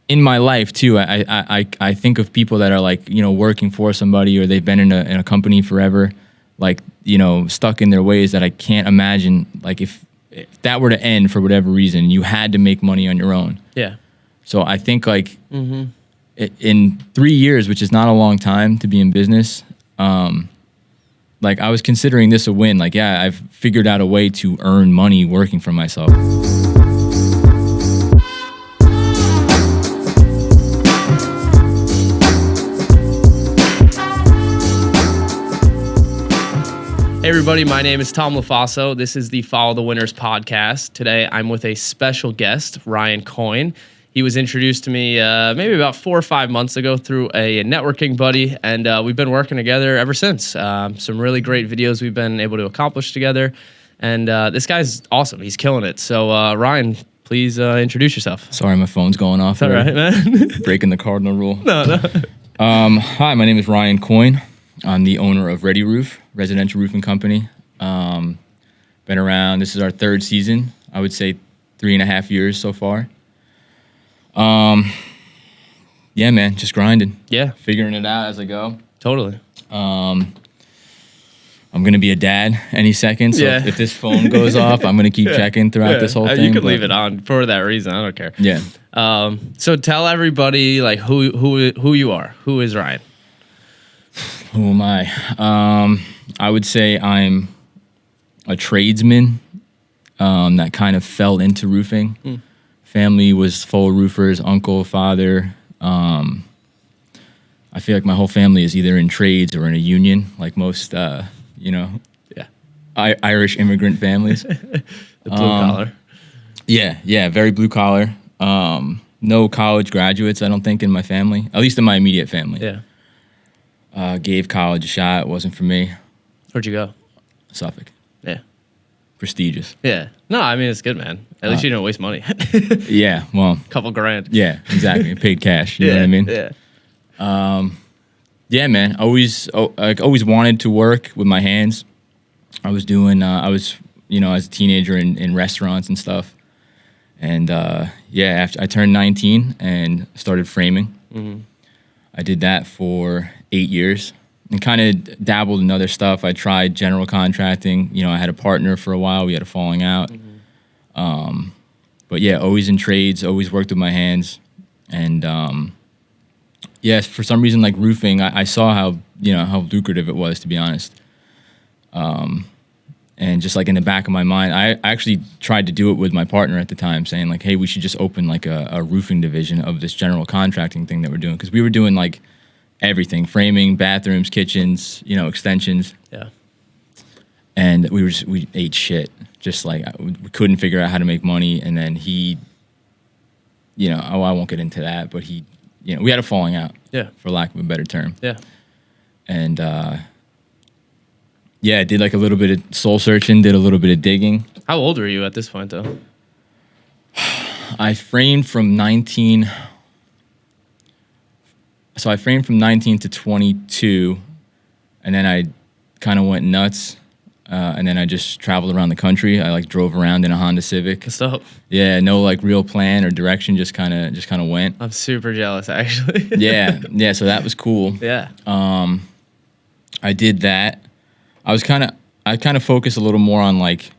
in my life too, I think of people that are like, you know, working for somebody, or they've been in a company forever, like, you know, stuck in their ways, that I can't imagine, like, if that were to end for whatever reason, you had to make money on your own. Yeah. So I think, like, in 3 years, which is not a long time to be in business, like, I was considering this a win. Like, yeah, I've figured out a way to earn money working for myself. Hey everybody, my name is Tom LaFaso. This is the Follow the Winners podcast. Today I'm with a special guest, Ryan Coyne. He was introduced to me maybe about 4 or 5 months ago through a networking buddy, and we've been working together ever since. Some really great videos we've been able to accomplish together, and this guy's awesome. He's killing it. So Ryan, please introduce yourself. Sorry, my phone's going off. All right, man. Breaking the cardinal rule. No. Hi, my name is Ryan Coyne. I'm the owner of Ready Roof, residential roofing company. Been around, this is our 3rd season. I would say 3.5 years so far. Yeah, man, just grinding. Yeah. Figuring it out as I go. Totally. I'm going to be a dad any second, so Yeah. if this phone goes off, I'm going to keep checking throughout this whole thing. You can leave it on for that reason. I don't care. Yeah. So tell everybody, like, who you are. Who is Ryan? Who am I? I would say I'm a tradesman that kind of fell into roofing. Family was full roofers, uncle, father. I feel like my whole family is either in trades or in a union, like most, Yeah. Irish immigrant families. The blue collar. Yeah, very blue collar. No college graduates, I don't think, in my family, at least in my immediate family. Yeah. Gave college a shot. It wasn't for me. Where'd you go? Suffolk. Yeah. Prestigious. Yeah. No, I mean, it's good, man. At least you don't waste money. Yeah, well. Couple grand. Yeah, exactly. Paid cash. You know what I mean? Yeah. Yeah, man. Always wanted to work with my hands. I was, as a teenager in restaurants and stuff. And after I turned 19 and started framing. Mm-hmm. I did that for 8 years and kind of dabbled in other stuff. I tried general contracting. You know, I had a partner for a while. We had a falling out. Mm-hmm. But yeah, always in trades, always worked with my hands. And yes, for some reason, like roofing, I saw how lucrative it was, to be honest. And just like in the back of my mind, I actually tried to do it with my partner at the time, saying like, hey, we should just open like a roofing division of this general contracting thing that we're doing. Because we were doing like everything, framing, bathrooms, kitchens, extensions. Yeah. And we ate shit. Just like, we couldn't figure out how to make money. And then he, I won't get into that, but he, we had a falling out. Yeah. For lack of a better term. Yeah. And, yeah, I did like a little bit of soul searching, did a little bit of digging. How old were you at this point, though? I framed from 19 to 22, and then I kind of went nuts, and then I just traveled around the country. I like drove around in a Honda Civic. What's up? Yeah, no like real plan or direction, just kind of went. I'm super jealous, actually. yeah, so that was cool. Yeah. I did that. I kind of focused a little more on like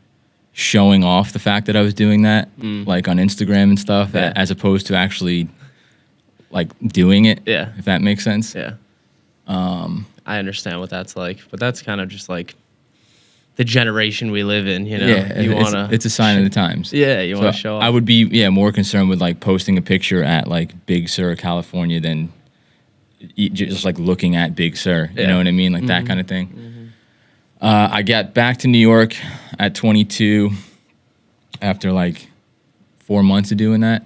showing off the fact that I was doing that, like on Instagram and stuff, Yeah. as opposed to actually like doing it. Yeah. If that makes sense. Yeah. I understand what that's like, but that's kind of just like the generation we live in, Yeah, you wanna. it's a sign of the times. Yeah, you want to show off. I would be more concerned with like posting a picture at like Big Sur, California, than just like looking at Big Sur. You know what I mean? Like that kind of thing. Mm-hmm. I got back to New York at 22 after like 4 months of doing that,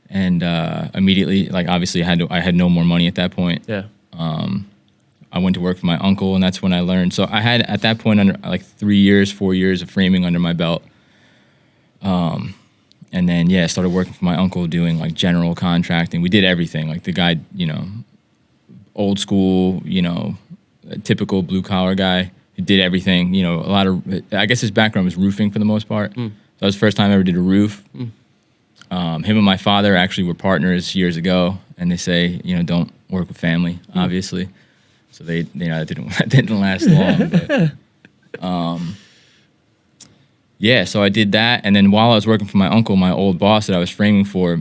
and immediately, like obviously, I had no more money at that point. Yeah. I went to work for my uncle, and that's when I learned. So I had at that point under like 4 years of framing under my belt, and then I started working for my uncle doing like general contracting. We did everything, like the guy, old school, typical blue collar guy. He did everything, I guess his background was roofing for the most part. So that was the first time I ever did a roof. Him and my father actually were partners years ago, and they say, don't work with family, obviously. So they, that didn't last long. But, yeah, so I did that, and then while I was working for my uncle, my old boss that I was framing for,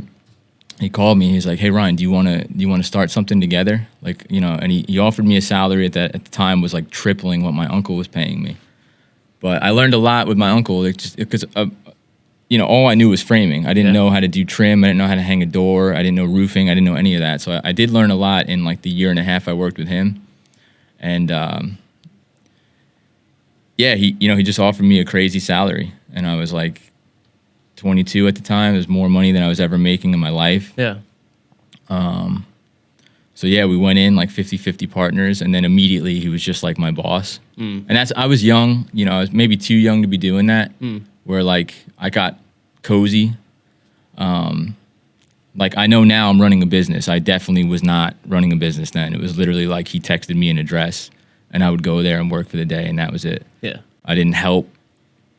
he called me. He's like, "Hey Ryan, do you want to start something together?" Like, and he offered me a salary at the time was like tripling what my uncle was paying me. But I learned a lot with my uncle, just because all I knew was framing. I didn't know how to do trim. I didn't know how to hang a door. I didn't know roofing. I didn't know any of that. So I did learn a lot in like the year and a half I worked with him. And he just offered me a crazy salary, and I was like 22 at the time. It was more money than I was ever making in my life. Yeah. So yeah, we went in like 50-50 partners, and then immediately he was just like my boss. And I was young, I was maybe too young to be doing that. Where like I got cozy. Like I know now I'm running a business. I definitely was not running a business then. It was literally like he texted me an address, and I would go there and work for the day, and that was it. Yeah. I didn't help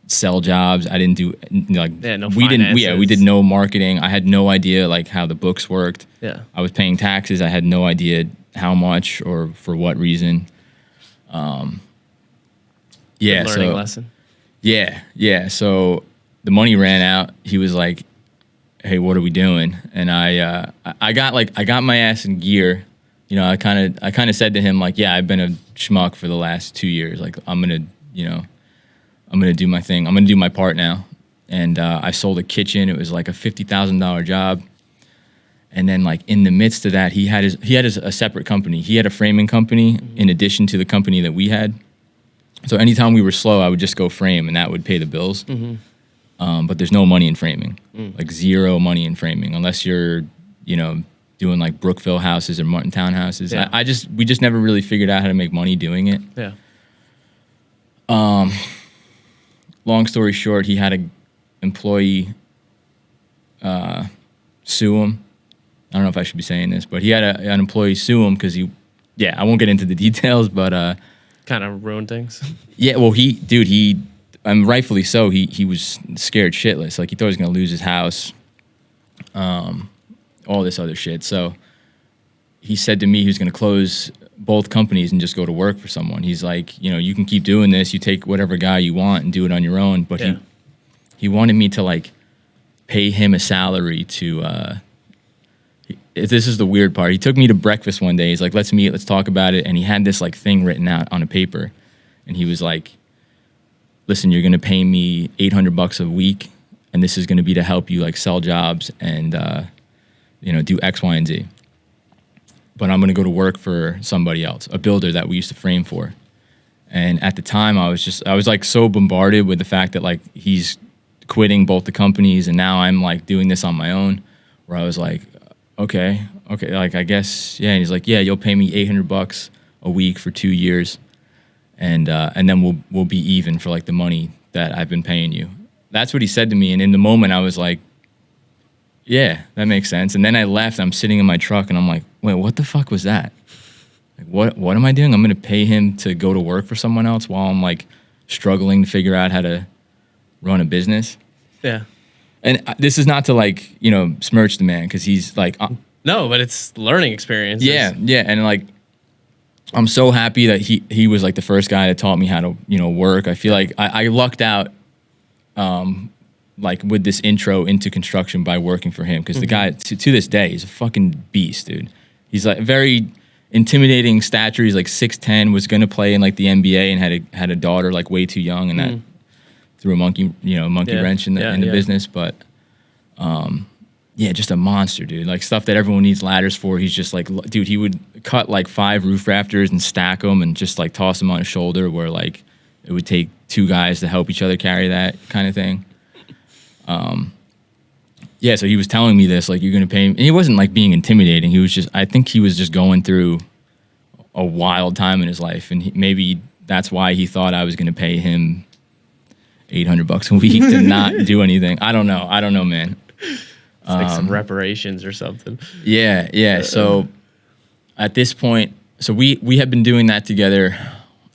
sell jobs. I didn't do like no we finances. we did no marketing. I had no idea like how the books worked. Yeah. I was paying taxes. I had no idea how much or for what reason. Good learning lesson. Yeah. So the money ran out. He was like, "Hey, what are we doing?" And I got my ass in gear. I kind of said to him like, "Yeah, I've been a schmuck for the last 2 years. Like I'm gonna do my thing. I'm gonna do my part now." And I sold a kitchen. It was like a $50,000 job. And then like in the midst of that, he had a separate company. He had a framing company in addition to the company that we had. So anytime we were slow, I would just go frame, and that would pay the bills. But there's no money in framing, like zero money in framing, unless you're, doing like Brookville houses or Martintown houses. Yeah. We just never really figured out how to make money doing it. Yeah. Long story short, he had an employee sue him. I don't know if I should be saying this, but he had an employee sue him because I won't get into the details, but kind of ruined things. Yeah, well, rightfully so. He was scared shitless. Like he thought he was gonna lose his house, all this other shit. So he said to me he was gonna close both companies and just go to work for someone. He's like, you can keep doing this. You take whatever guy you want and do it on your own. But he wanted me to like pay him a salary to. This is the weird part. He took me to breakfast one day. He's like, "Let's meet. Let's talk about it." And he had this like thing written out on a paper, and he was like, "Listen, you're gonna pay me $800 a week, and this is gonna be to help you like sell jobs and do X, Y, and Z. But I'm gonna go to work for somebody else, a builder that we used to frame for." And at the time, I was like so bombarded with the fact that like he's quitting both the companies, and now I'm like doing this on my own. Where I was like, okay, like I guess, yeah. And he's like, "Yeah, you'll pay me $800 a week for 2 years, and then we'll be even for like the money that I've been paying you." That's what he said to me, and in the moment I was like, "Yeah, that makes sense." And then I left. I'm sitting in my truck, and I'm like, "Wait, what the fuck was that? Like, what am I doing? I'm gonna pay him to go to work for someone else while I'm like struggling to figure out how to run a business." Yeah. And this is not to like smirch the man, because he's like no, but it's learning experience. Yeah, and like I'm so happy that he was like the first guy that taught me how to work. I feel like I lucked out like with this intro into construction by working for him, because the guy to this day he's a fucking beast, dude. He's like very intimidating stature. He's like 6'10", was gonna play in like the NBA and had a daughter like way too young, and that threw a monkey wrench in the business. But just a monster, dude. Like stuff that everyone needs ladders for. He's just like, dude, he would cut like 5 roof rafters and stack them and just like toss them on his shoulder, where like it would take 2 guys to help each other carry that kind of thing. So he was telling me this, like, "You're gonna pay him," and he wasn't like being intimidating. I think he was just going through a wild time in his life, and maybe that's why he thought I was gonna pay him $800 a week to not do anything. I don't know, man. It's like some reparations or something. Yeah. So at this point, so we had been doing that together.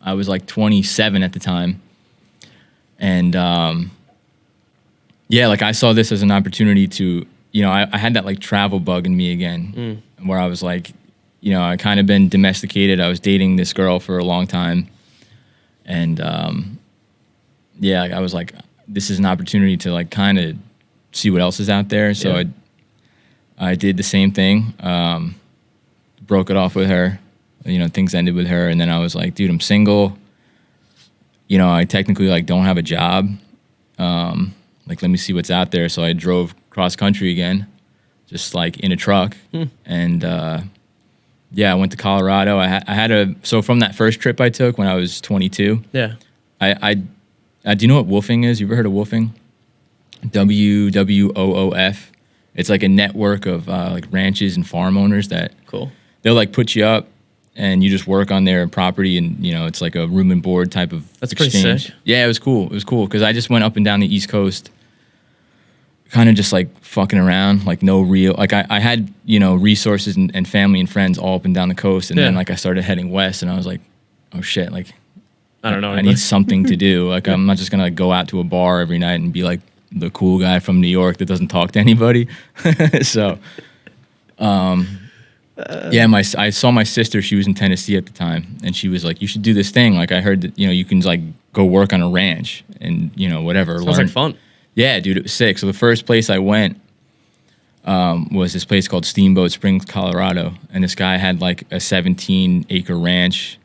I was like 27 at the time, and like I saw this as an opportunity to I had that like travel bug in me again, where I was like, I kind of been domesticated. I was dating this girl for a long time, and I was like, this is an opportunity to like kind of see what else is out there. So I did the same thing. Broke it off with her. Things ended with her, and then I was like, dude, I'm single. I technically like don't have a job. Like, let me see what's out there. So I drove cross country again, just like in a truck, and I went to Colorado. So from that first trip I took when I was 22. Yeah. I do you know what woofing is? You ever heard of woofing? WWOOF. It's like a network of like ranches and farm owners that they'll like put you up and you just work on their property, and it's like a room and board type of exchange. Pretty sick. Yeah, it was cool. It was cool because I just went up and down the East Coast, kind of just like fucking around, like no real, like I had resources and family and friends all up and down the coast, and then like I started heading west, and I was like, oh shit, like I don't know. I need something to do. Like I'm not just gonna like, go out to a bar every night and be like the cool guy from New York that doesn't talk to anybody. So, I saw my sister. She was in Tennessee at the time, and she was like, "You should do this thing. Like I heard that you can like go work on a ranch and whatever." Sounds like fun. Yeah, dude, it was sick. So the first place I went was this place called Steamboat Springs, Colorado, and this guy had like a 17-acre ranch.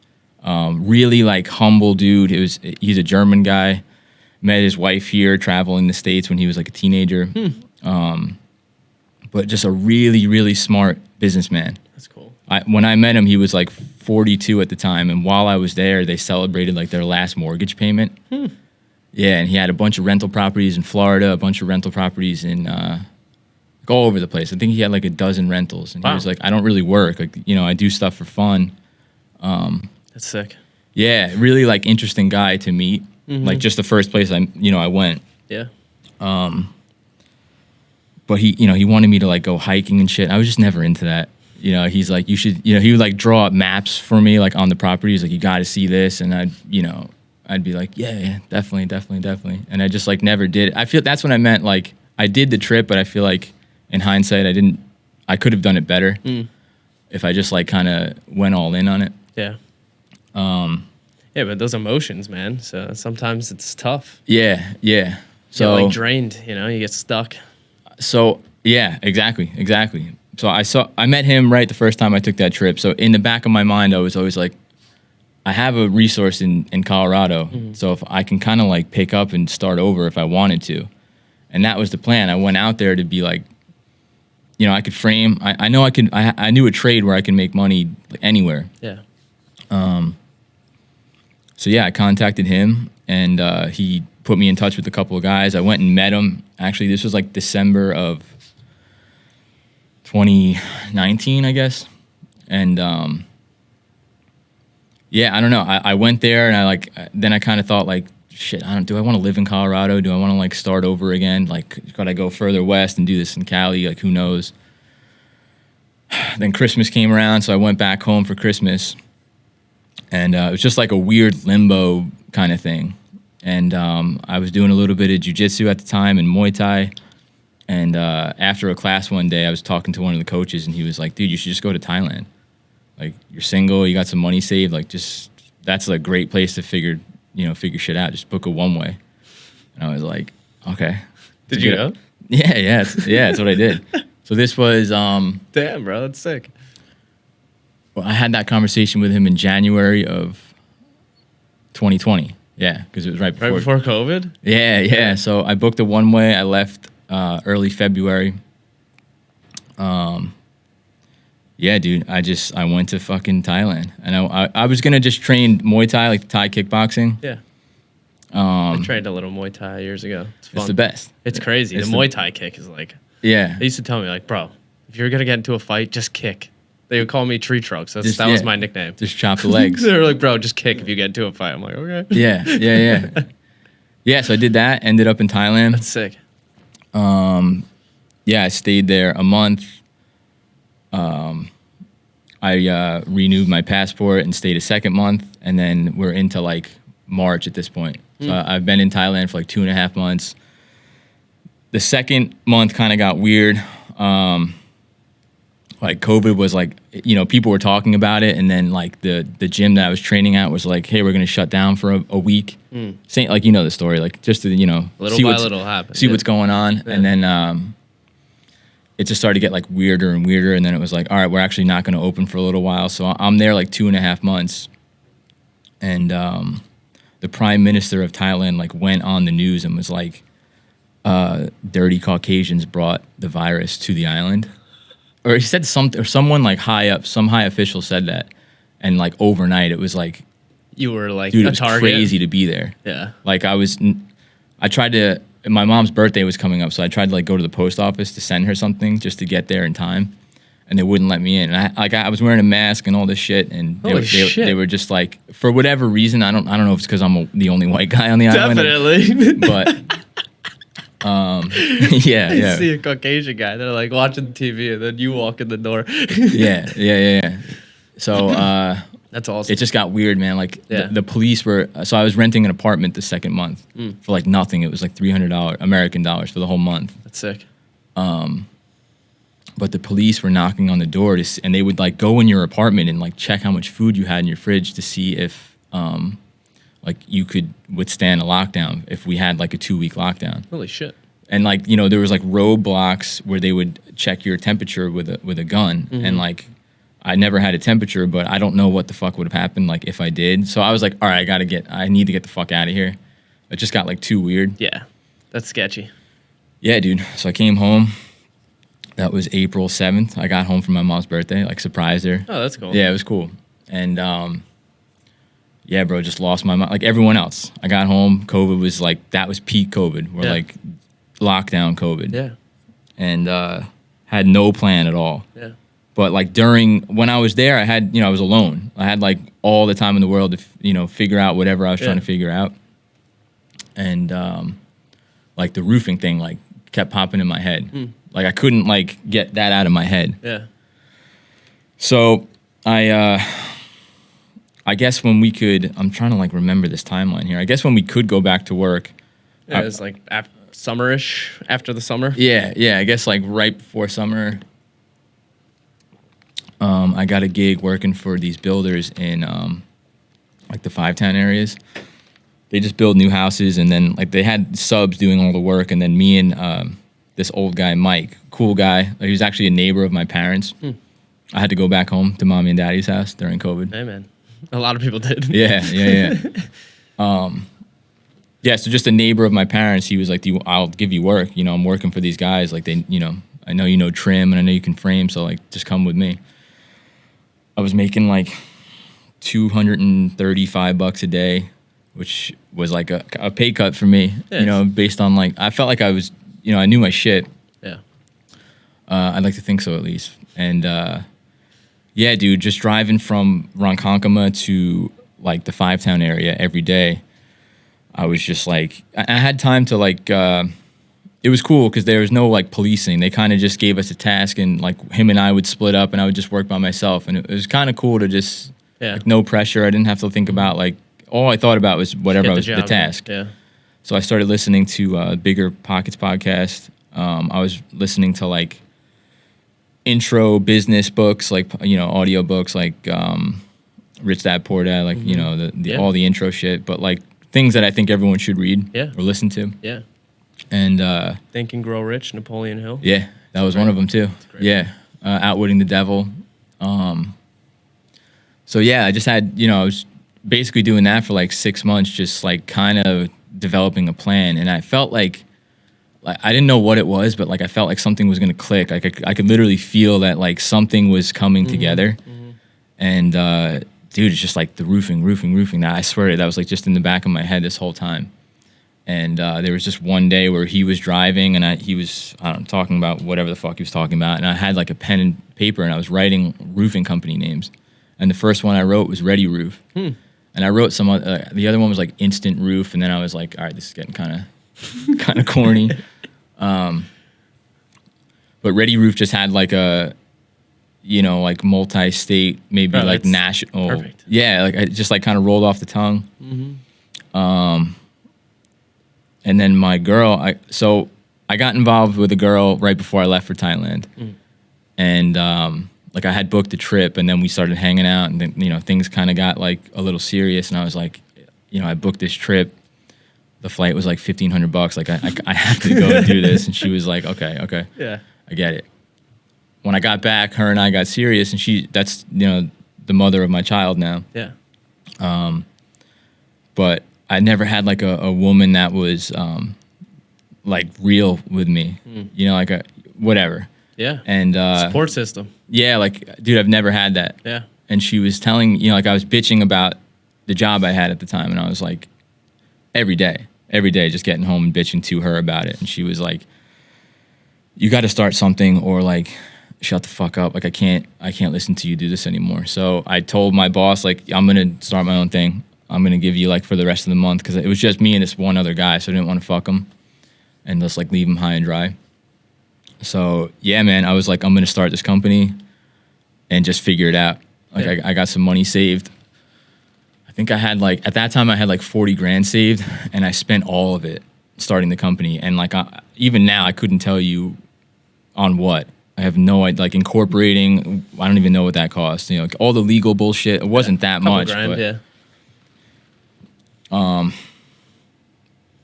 Really like humble dude. He's a German guy. Met his wife here, traveling the States when he was like a teenager. But just a really, really smart businessman. That's cool. When I met him, he was like 42 at the time, and while I was there, they celebrated like their last mortgage payment. Yeah, and he had a bunch of rental properties in Florida, a bunch of rental properties in all over the place. I think he had like a dozen rentals, and he was like, "I don't really work. Like, I do stuff for fun." That's sick. Yeah, really like interesting guy to meet. Like just the first place I went. Yeah. But he wanted me to like go hiking and shit. I was just never into that. He's like, you should, he would like draw up maps for me like on the property. He's like, you got to see this, and I'd be like, yeah, definitely. And I just like never did it. I feel that's when I meant like I did the trip, but I feel like in hindsight I could have done it better if I just like kind of went all in on it. Yeah. Yeah, but those emotions, man. So sometimes it's tough. Yeah. So you get like drained, you get stuck. So yeah, exactly. So I met him right the first time I took that trip. So in the back of my mind, I was always like, I have a resource in Colorado. So if I can kind of like pick up and start over if I wanted to. And that was the plan. I went out there to be like, I could frame. I know I could. I knew a trade where I can make money anywhere. Yeah. So yeah, I contacted him, and he put me in touch with a couple of guys. I went and met him. Actually, this was like December of 2019, I guess. And I don't know. I went there, and then I kind of thought like, shit, do I want to live in Colorado? Do I want to like start over again? Like, could I go further west and do this in Cali? Like, who knows? Then Christmas came around, so I went back home for Christmas. And it was just like a weird limbo kind of thing. And I was doing a little bit of jiu-jitsu at the time and Muay Thai. And after a class one day, I was talking to one of the coaches, and he was like, dude, you should just go to Thailand. Like, you're single, you got some money saved. Like, that's a great place to figure shit out. Just book a one-way. And I was like, okay. Did you go? Yeah, that's what I did. So this was... Damn, bro, that's sick. Well, I had that conversation with him in January of 2020. Yeah, because it was right before COVID? Yeah. So I booked a one-way. I left early February. Yeah, dude. I went to fucking Thailand, and I was gonna just train Muay Thai, like Thai kickboxing. Yeah. I trained a little Muay Thai years ago. It's fun. It's the best. It's crazy. The Muay Thai kick is like. Yeah. They used to tell me like, bro, if you're gonna get into a fight, just kick. They would call me tree trunks. That was my nickname. Just chop the legs. They were like, bro, just kick if you get into a fight. I'm like, okay. Yeah. Yeah, so I did that. Ended up in Thailand. That's sick. Yeah, I stayed there a month. I renewed my passport and stayed a second month, and then we're into like March at this point. So I've been in Thailand for like 2.5 months. The second month kind of got weird. like COVID was like, people were talking about it, and then like the gym that I was training at was like, hey, we're gonna shut down for a week. Saying like, the story, like just to Little by little happen. See what's going on, and then it just started to get like weirder and weirder, and then it was like, all right, we're actually not gonna open for a little while. So I'm there like 2.5 months, and the Prime Minister of Thailand like went on the news and was like, dirty Caucasians brought the virus to the island. Or he said something, or someone like high up, some high official said that, and like overnight it was like, you were like, dude, a it was target. crazy to be there. Yeah. Like I tried to. My mom's birthday was coming up, so I tried to like go to the post office to send her something just to get there in time, and they wouldn't let me in. And I was wearing a mask and all this shit, and they were just like, for whatever reason, I don't know if it's because I'm the only white guy on the island. Definitely. But. Yeah. You see a Caucasian guy, they're like watching TV, and then you walk in the door. Yeah. So that's awesome. it just got weird, man. Like the police were. So I was renting an apartment the second month for like nothing. It was like $300 American dollars for the whole month. That's sick. But the police were knocking on the door and they would like go in your apartment and like check how much food you had in your fridge to see if like you could withstand a lockdown if we had like a 2-week lockdown. Holy shit. And like, there was like roadblocks where they would check your temperature with a gun. And like, I never had a temperature, but I don't know what the fuck would have happened like if I did. So I was like, all right, I need to get the fuck out of here. It just got like too weird. Yeah, that's sketchy. Yeah, dude. So I came home. That was April 7th. I got home for my mom's birthday, like surprised her. Oh, that's cool. Yeah, it was cool. And yeah, bro, just lost my mind. Like everyone else. I got home. COVID was like, that was peak COVID. We're like lockdown COVID. Yeah. And had no plan at all. Yeah. But like when I was there, I had, I was alone. I had like all the time in the world to, figure out whatever I was trying to figure out. And like the roofing thing, like kept popping in my head. Like I couldn't like get that out of my head. Yeah. So I guess when we could, I'm trying to like remember this timeline here. I guess when we could go back to work. Yeah, it was like summerish, after the summer. Yeah. I guess like right before summer. I got a gig working for these builders in like the Five-Town areas. They just build new houses, and then like they had subs doing all the work, and then me and this old guy, Mike, cool guy. He was actually a neighbor of my parents. I had to go back home to mommy and daddy's house during COVID. Hey, man. A lot of people did. Yeah. Yeah, so just a neighbor of my parents, he was like, I'll give you work. I'm working for these guys. Like, they, I know trim, and I know you can frame, so like, just come with me. I was making like $235 a day, which was like a pay cut for me, based on like, I felt like I was, I knew my shit. Yeah. I'd like to think so at least. And yeah, dude, just driving from Ronkonkoma to like the Five-Town area every day, I was just like, I had time to like, it was cool because there was no like policing. They kind of just gave us a task, and like him and I would split up, and I would just work by myself. And it was kind of cool to just, like, no pressure. I didn't have to think about like, all I thought about was whatever was the task. Yeah. So I started listening to Bigger Pockets podcast. I was listening to like intro business books, like, audio books, like Rich Dad Poor Dad, like, all the intro shit, but like things that I think everyone should read or listen to. Yeah. And Think and Grow Rich, Napoleon Hill. Yeah, that was one of them too. Yeah. Outwitting the Devil. So yeah, I just had, I was basically doing that for like 6 months, just like kind of developing a plan. And I felt like I didn't know what it was, but like I felt like something was going to click. Like I could literally feel that like something was coming together. And dude, it's just like the roofing. That, I swear that was like just in the back of my head this whole time. And there was just one day where he was driving, and he was, I don't know, talking about whatever the fuck he was talking about. And I had like a pen and paper, and I was writing roofing company names. And the first one I wrote was Ready Roof. And I wrote some, the other one was like Instant Roof. And then I was like, all right, this is getting kind of corny. But Ready Roof just had like a, like multi-state, maybe like national. Perfect. Yeah, like it just like kind of rolled off the tongue. And then my girl, so I got involved with a girl right before I left for Thailand. And like I had booked a trip and then we started hanging out and then, you know, things kind of got like a little serious and I was like, you know, I booked this trip. The flight was like $1,500. Like I have to go and do this. And she was like, okay. Yeah. I get it. When I got back, her and I got serious and that's, you know, the mother of my child now. Yeah. But I never had like a woman that was like real with me, you know, like whatever. Yeah. And support system. Yeah, like, dude, I've never had that. Yeah. And she was telling, you know, like I was bitching about the job I had at the time. And I was like, every day, just getting home and bitching to her about it. And she was like, you got to start something or like, shut the fuck up. Like, I can't listen to you do this anymore. So I told my boss, like, I'm going to start my own thing. I'm going to give you like for the rest of the month. Cause it was just me and this one other guy. So I didn't want to fuck him and just like leave him high and dry. So yeah, man, I was like, I'm going to start this company and just figure it out. Like I got some money saved. I think I had like, at that time I had like 40 grand saved and I spent all of it starting the company. And like, even now I couldn't tell you on what. I have no idea, like incorporating, I don't even know what that cost. You know, like all the legal bullshit, it wasn't that much. Grand, but, yeah.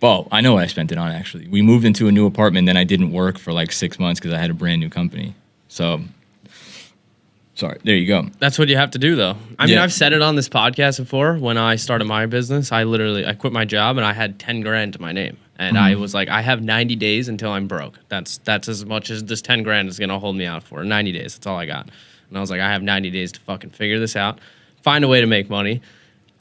Well, I know what I spent it on, actually. We moved into a new apartment, then I didn't work for like 6 months because I had a brand new company. So, sorry, there you go. That's what you have to do, though. I mean, I've said it on this podcast before. When I started my business, I quit my job and I had 10 grand to my name. And I was like, I have 90 days until I'm broke. That's as much as this 10 grand is going to hold me out for. 90 days, that's all I got. And I was like, I have 90 days to fucking figure this out, find a way to make money,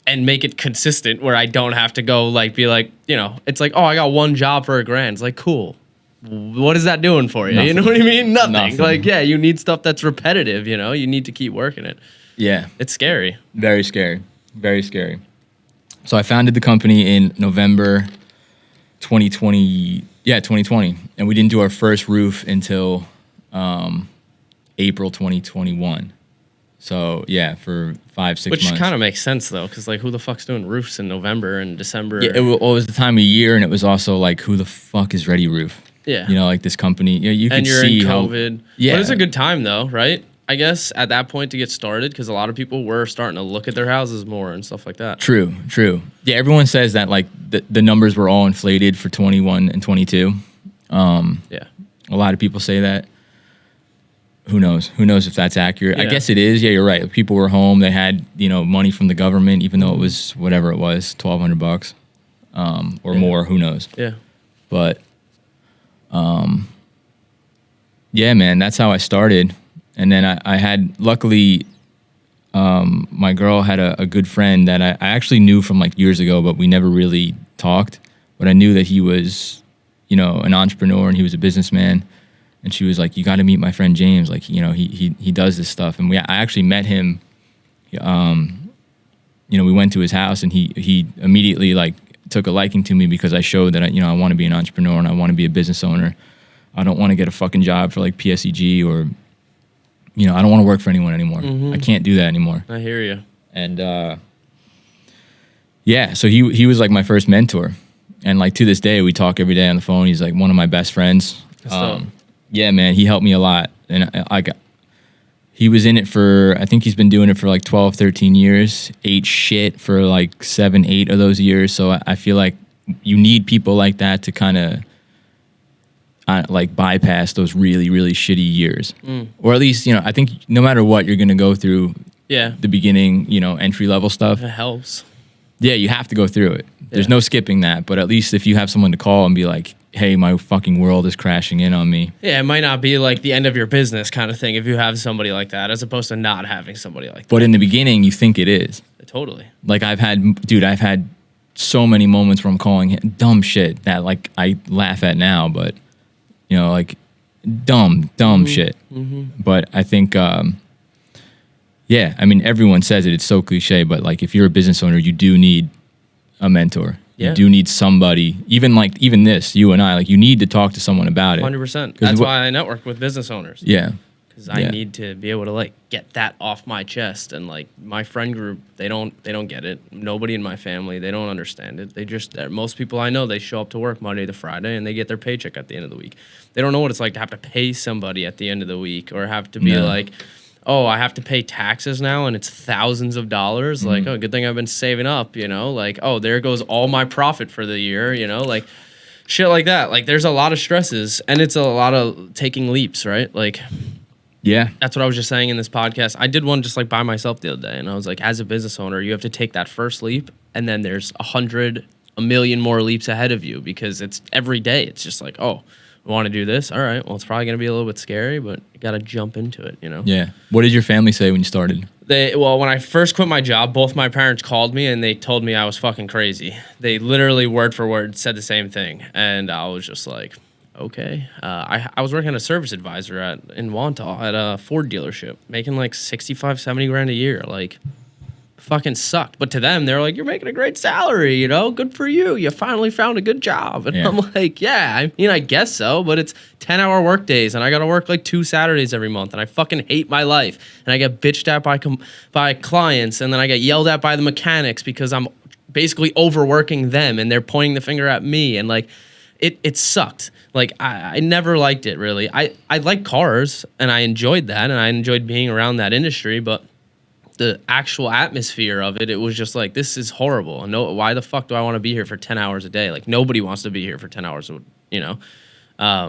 and make it consistent where I don't have to go like be like, you know, it's like, oh, I got one job for $1,000. It's like, cool. What is that doing for you? Nothing. You know what I mean? Nothing. Like, yeah, you need stuff that's repetitive, you know? You need to keep working it. Yeah. It's scary. Very scary. Very scary. So I founded the company in November 2020. Yeah, 2020. And we didn't do our first roof until April 2021. So yeah, for 5-6 months. Which kind of makes sense though, because like, who the fuck's doing roofs in November and December? Yeah, it was the time of year, and it was also like, who the fuck is Ready Roof? Yeah, you know, like this company. You could and you're see in how COVID. Yeah, but it's a good time though, right? I guess at that point to get started, because a lot of people were starting to look at their houses more and stuff like that. True. Yeah, everyone says that like the numbers were all inflated for 21 and 22. Yeah, a lot of people say that. Who knows? Who knows if that's accurate? Yeah. I guess it is. Yeah, you're right. People were home. They had, you know, money from the government, even though it was whatever it was, $1,200 or more. Who knows? Yeah. But yeah, man, that's how I started. And then I had, luckily, my girl had a good friend that I actually knew from like years ago, but we never really talked. But I knew that he was, you know, an entrepreneur and he was a businessman. And she was like, you got to meet my friend James. Like, you know, he does this stuff. And I actually met him. You know, we went to his house and he immediately like took a liking to me because I showed that, you know, I want to be an entrepreneur and I want to be a business owner. I don't want to get a fucking job for like PSEG or, you know, I don't want to work for anyone anymore. I can't do that anymore. I hear you. And yeah, so he was like my first mentor. And like to this day, we talk every day on the phone. He's like one of my best friends. Yeah, man, he helped me a lot. And he was in it for, I think he's been doing it for like 12, 13 years, ate shit for like 7, 8 of those years. So I feel like you need people like that to kind of like bypass those really, really shitty years. Or at least, you know, I think no matter what, you're going to go through the beginning, you know, entry level stuff. It helps. Yeah, you have to go through it. There's no skipping that. But at least if you have someone to call and be like, hey, my fucking world is crashing in on me. Yeah, it might not be like the end of your business kind of thing if you have somebody like that, as opposed to not having somebody like that. But in the beginning, you think it is. Totally. Like I've had so many moments where I'm calling him dumb shit that like I laugh at now, but you know, like dumb shit. But I think, yeah, I mean, everyone says it. It's so cliche, but like if you're a business owner, you do need a mentor. Yeah. You do need somebody, even this, you and I, like you need to talk to someone about it. 100%. That's why I network with business owners. Yeah. because I need to be able to like get that off my chest. And like my friend group, they don't get it. Nobody in my family, they don't understand it. They just most people I know, they show up to work Monday to Friday and they get their paycheck at the end of the week. They don't know what it's like to have to pay somebody at the end of the week, or have to be like, oh, I have to pay taxes now and it's thousands of dollars. Like, oh, good thing I've been saving up, you know, like, oh, there goes all my profit for the year, you know, like shit like that. Like there's a lot of stresses, and it's a lot of taking leaps, right? Like, yeah, that's what I was just saying in this podcast. I did one just like by myself the other day, and I was like, as a business owner, you have to take that first leap, and then there's 100, a million more leaps ahead of you, because it's every day. It's just like, oh, I want to do this. All right, well, it's probably going to be a little bit scary, but you got to jump into it, you know? Yeah. What did your family say when you started? When I first quit my job, both my parents called me and they told me I was fucking crazy. They literally word for word said the same thing. And I was just like, okay. I was working as a service advisor in Wantagh at a Ford dealership, making like 65, 70 grand a year. Like, fucking sucked. But to them, they're like, you're making a great salary, you know, good for you. You finally found a good job. And I'm like, yeah, I mean, I guess so, but it's 10-hour work days, and I got to work like 2 Saturdays every month, and I fucking hate my life. And I get bitched at by clients, and then I get yelled at by the mechanics because I'm basically overworking them, and they're pointing the finger at me, and like, it sucked. Like, I never liked it, really. I like cars, and I enjoyed that, and I enjoyed being around that industry, but the actual atmosphere of it, it was just like, this is horrible. No, why the fuck do I want to be here for 10 hours a day? Like, nobody wants to be here for 10 hours, you know?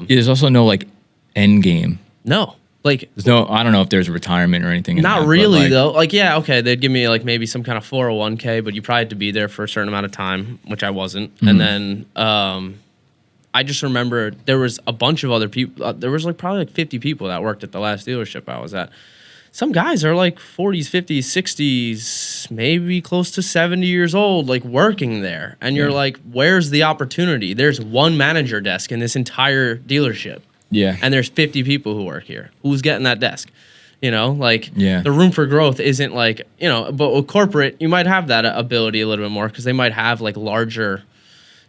There's also no, like, end game. No. Like, there's no, I don't know if there's retirement or anything. Not really, though. Like, yeah, okay, they'd give me, like, maybe some kind of 401k, but you probably had to be there for a certain amount of time, which I wasn't. And then I just remember there was a bunch of other people. There was, like, probably, like, 50 people that worked at the last dealership I was at. Some guys are like 40s, 50s, 60s, maybe close to 70 years old, like working there. And you're like, where's the opportunity? There's one manager desk in this entire dealership. Yeah. And there's 50 people who work here. Who's getting that desk? You know, like the room for growth isn't like, you know, but with corporate, you might have that ability a little bit more, because they might have like larger,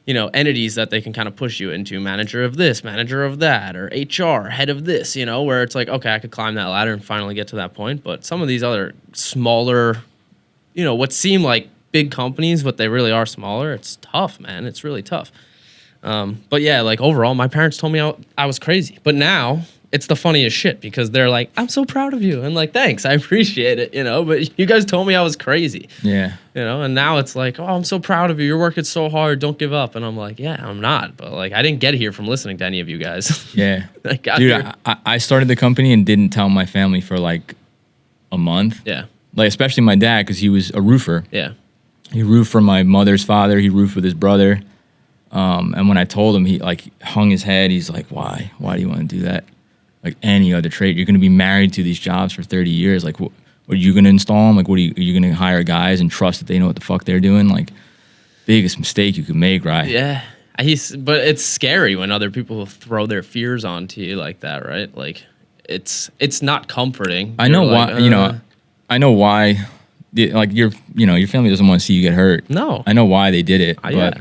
you know, entities that they can kind of push you into, manager of this, manager of that, or HR, head of this, you know, where it's like, okay, I could climb that ladder and finally get to that point. But some of these other smaller, you know, what seem like big companies, but they really are smaller, it's tough, man. It's really tough. But yeah, like overall, my parents told me I was crazy. But now it's the funniest shit, because they're like, I'm so proud of you. And like, thanks, I appreciate it, you know, but you guys told me I was crazy. Yeah. You know, and now it's like, oh, I'm so proud of you. You're working so hard. Don't give up. And I'm like, yeah, I'm not. But like, I didn't get here from listening to any of you guys. Yeah. Dude, I started the company and didn't tell my family for like a month. Yeah. Like, especially my dad, because he was a roofer. Yeah. He roofed for my mother's father. He roofed with his brother. And when I told him, he like hung his head. He's like, why? Why do you want to do that? Like any other trade, you're going to be married to these jobs for 30 years. Like, what are you going to install them? Like, are you going to hire guys and trust that they know what the fuck they're doing? Like, biggest mistake you could make, right? Yeah. But it's scary when other people throw their fears onto you like that, right? Like, it's not comforting. I know why, you know, I know why, like, your family doesn't want to see you get hurt. No. I know why they did it, but,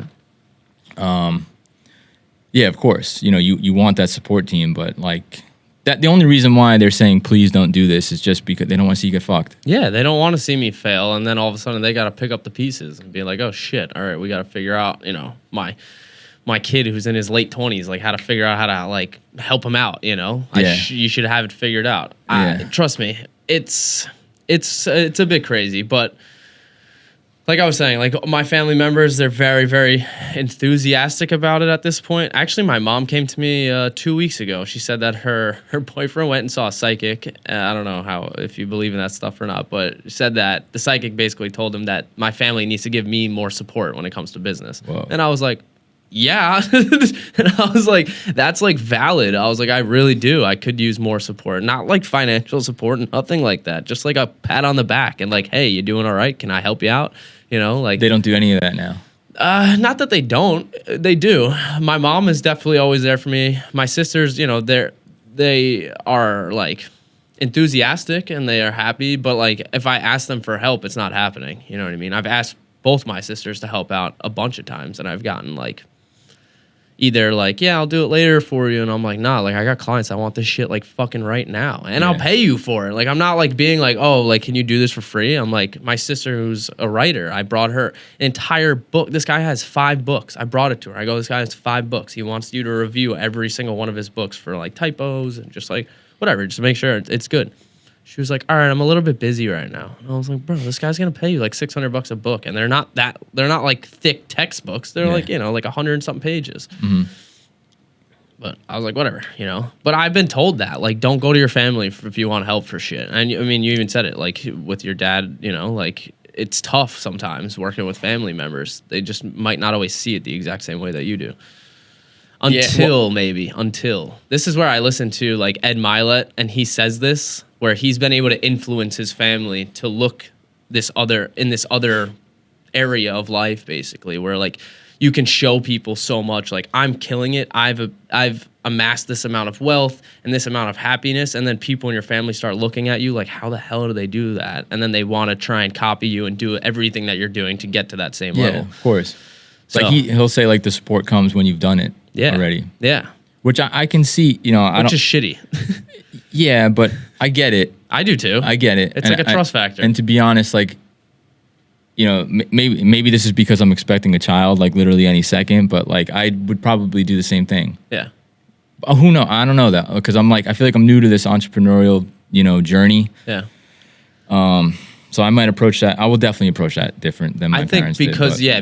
yeah, of course, you know, you want that support team, but like, that the only reason why they're saying please don't do this is just because they don't want to see you get fucked. Yeah, they don't want to see me fail, and then all of a sudden they got to pick up the pieces and be like, oh shit, all right, we got to figure out, you know, my kid who's in his late 20s, like how to figure out how to like help him out, you know. Yeah. You should have it figured out. Yeah. Trust me, it's a bit crazy, but like I was saying, like my family members, they're very, very enthusiastic about it at this point. Actually, my mom came to me 2 weeks ago. She said that her boyfriend went and saw a psychic. I don't know if you believe in that stuff or not, but she said that the psychic basically told him that my family needs to give me more support when it comes to business. Whoa. And I was like, yeah. And I was like, that's like valid. I was like, I really do. I could use more support. Not like financial support, nothing like that. Just like a pat on the back and like, hey, you doing all right? Can I help you out? You know, like they don't do any of that now. Not that they don't. They do. My mom is definitely always there for me. My sisters, you know, they are like enthusiastic and they are happy, but like if I ask them for help, it's not happening. You know what I mean? I've asked both my sisters to help out a bunch of times and I've gotten like, either like, yeah, I'll do it later for you, and I'm like, nah, like I got clients, I want this shit like fucking right now, and I'll pay you for it. Like I'm not like being like, oh, like can you do this for free? I'm like, my sister who's a writer, I brought her an entire book. This guy has 5 books. I brought it to her. I go, this guy has 5 books. He wants you to review every single one of his books for like typos and just like whatever, just to make sure it's good. She was like, all right, I'm a little bit busy right now. And I was like, bro, this guy's going to pay you like $600 a book. And they're not like thick textbooks. They're like, like 100 and something pages. Mm-hmm. But I was like, whatever, But I've been told that, like, don't go to your family if you want help for shit. And I mean, you even said it, like with your dad, like it's tough sometimes working with family members. They just might not always see it the exact same way that you do. Until this is where I listen to like Ed Milet, and he says this, where he's been able to influence his family to look this other area of life, basically, where like you can show people so much, like I'm killing it. I've amassed this amount of wealth and this amount of happiness, and then people in your family start looking at you like, how the hell do they do that? And then they want to try and copy you and do everything that you're doing to get to that same level. Of course. So, like he'll say like the support comes when you've done it already. Yeah. Which I can see, Which is shitty. Yeah, but I get it. I do too. I get it. It's like a trust factor. And to be honest, like, maybe this is because I'm expecting a child like literally any second, but like I would probably do the same thing. Yeah. Who knows? I don't know that, because I feel like I'm new to this entrepreneurial, journey. Yeah. So I might approach that. I will definitely approach that different than my parents did.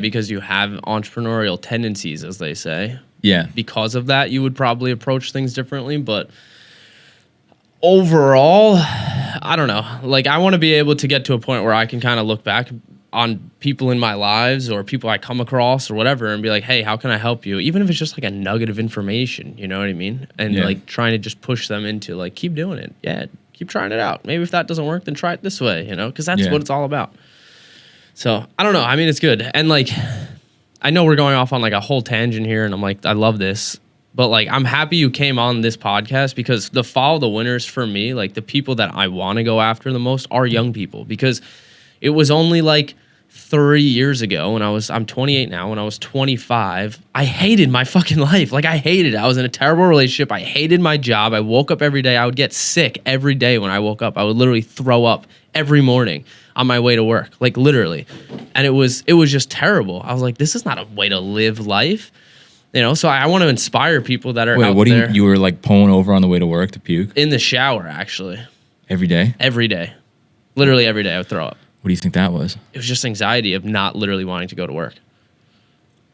Because you have entrepreneurial tendencies, as they say. Yeah. Because of that, you would probably approach things differently. But overall, I don't know. Like, I want to be able to get to a point where I can kind of look back on people in my lives or people I come across or whatever and be like, hey, how can I help you? Even if it's just like a nugget of information, you know what I mean? And like trying to just push them into like, keep doing it. Yeah, keep trying it out. Maybe if that doesn't work, then try it this way, because that's what it's all about. So I don't know. I mean, it's good. And like, I know we're going off on like a whole tangent here, and I'm like, I love this. But like, I'm happy you came on this podcast, because the follow the winners for me, like the people that I want to go after the most are young people, because it was only like 3 years ago when I'm 28 now. When I was 25, I hated my fucking life. Like I hated it. I was in a terrible relationship. I hated my job. I woke up every day. I would get sick every day when I woke up. I would literally throw up every morning on my way to work, like literally. And it was just terrible. I was like, this is not a way to live life. So I want to inspire people that are out there. You were like pulling over on the way to work to puke? In the shower, actually. Every day? Every day. Literally every day I would throw up. What do you think that was? It was just anxiety of not literally wanting to go to work.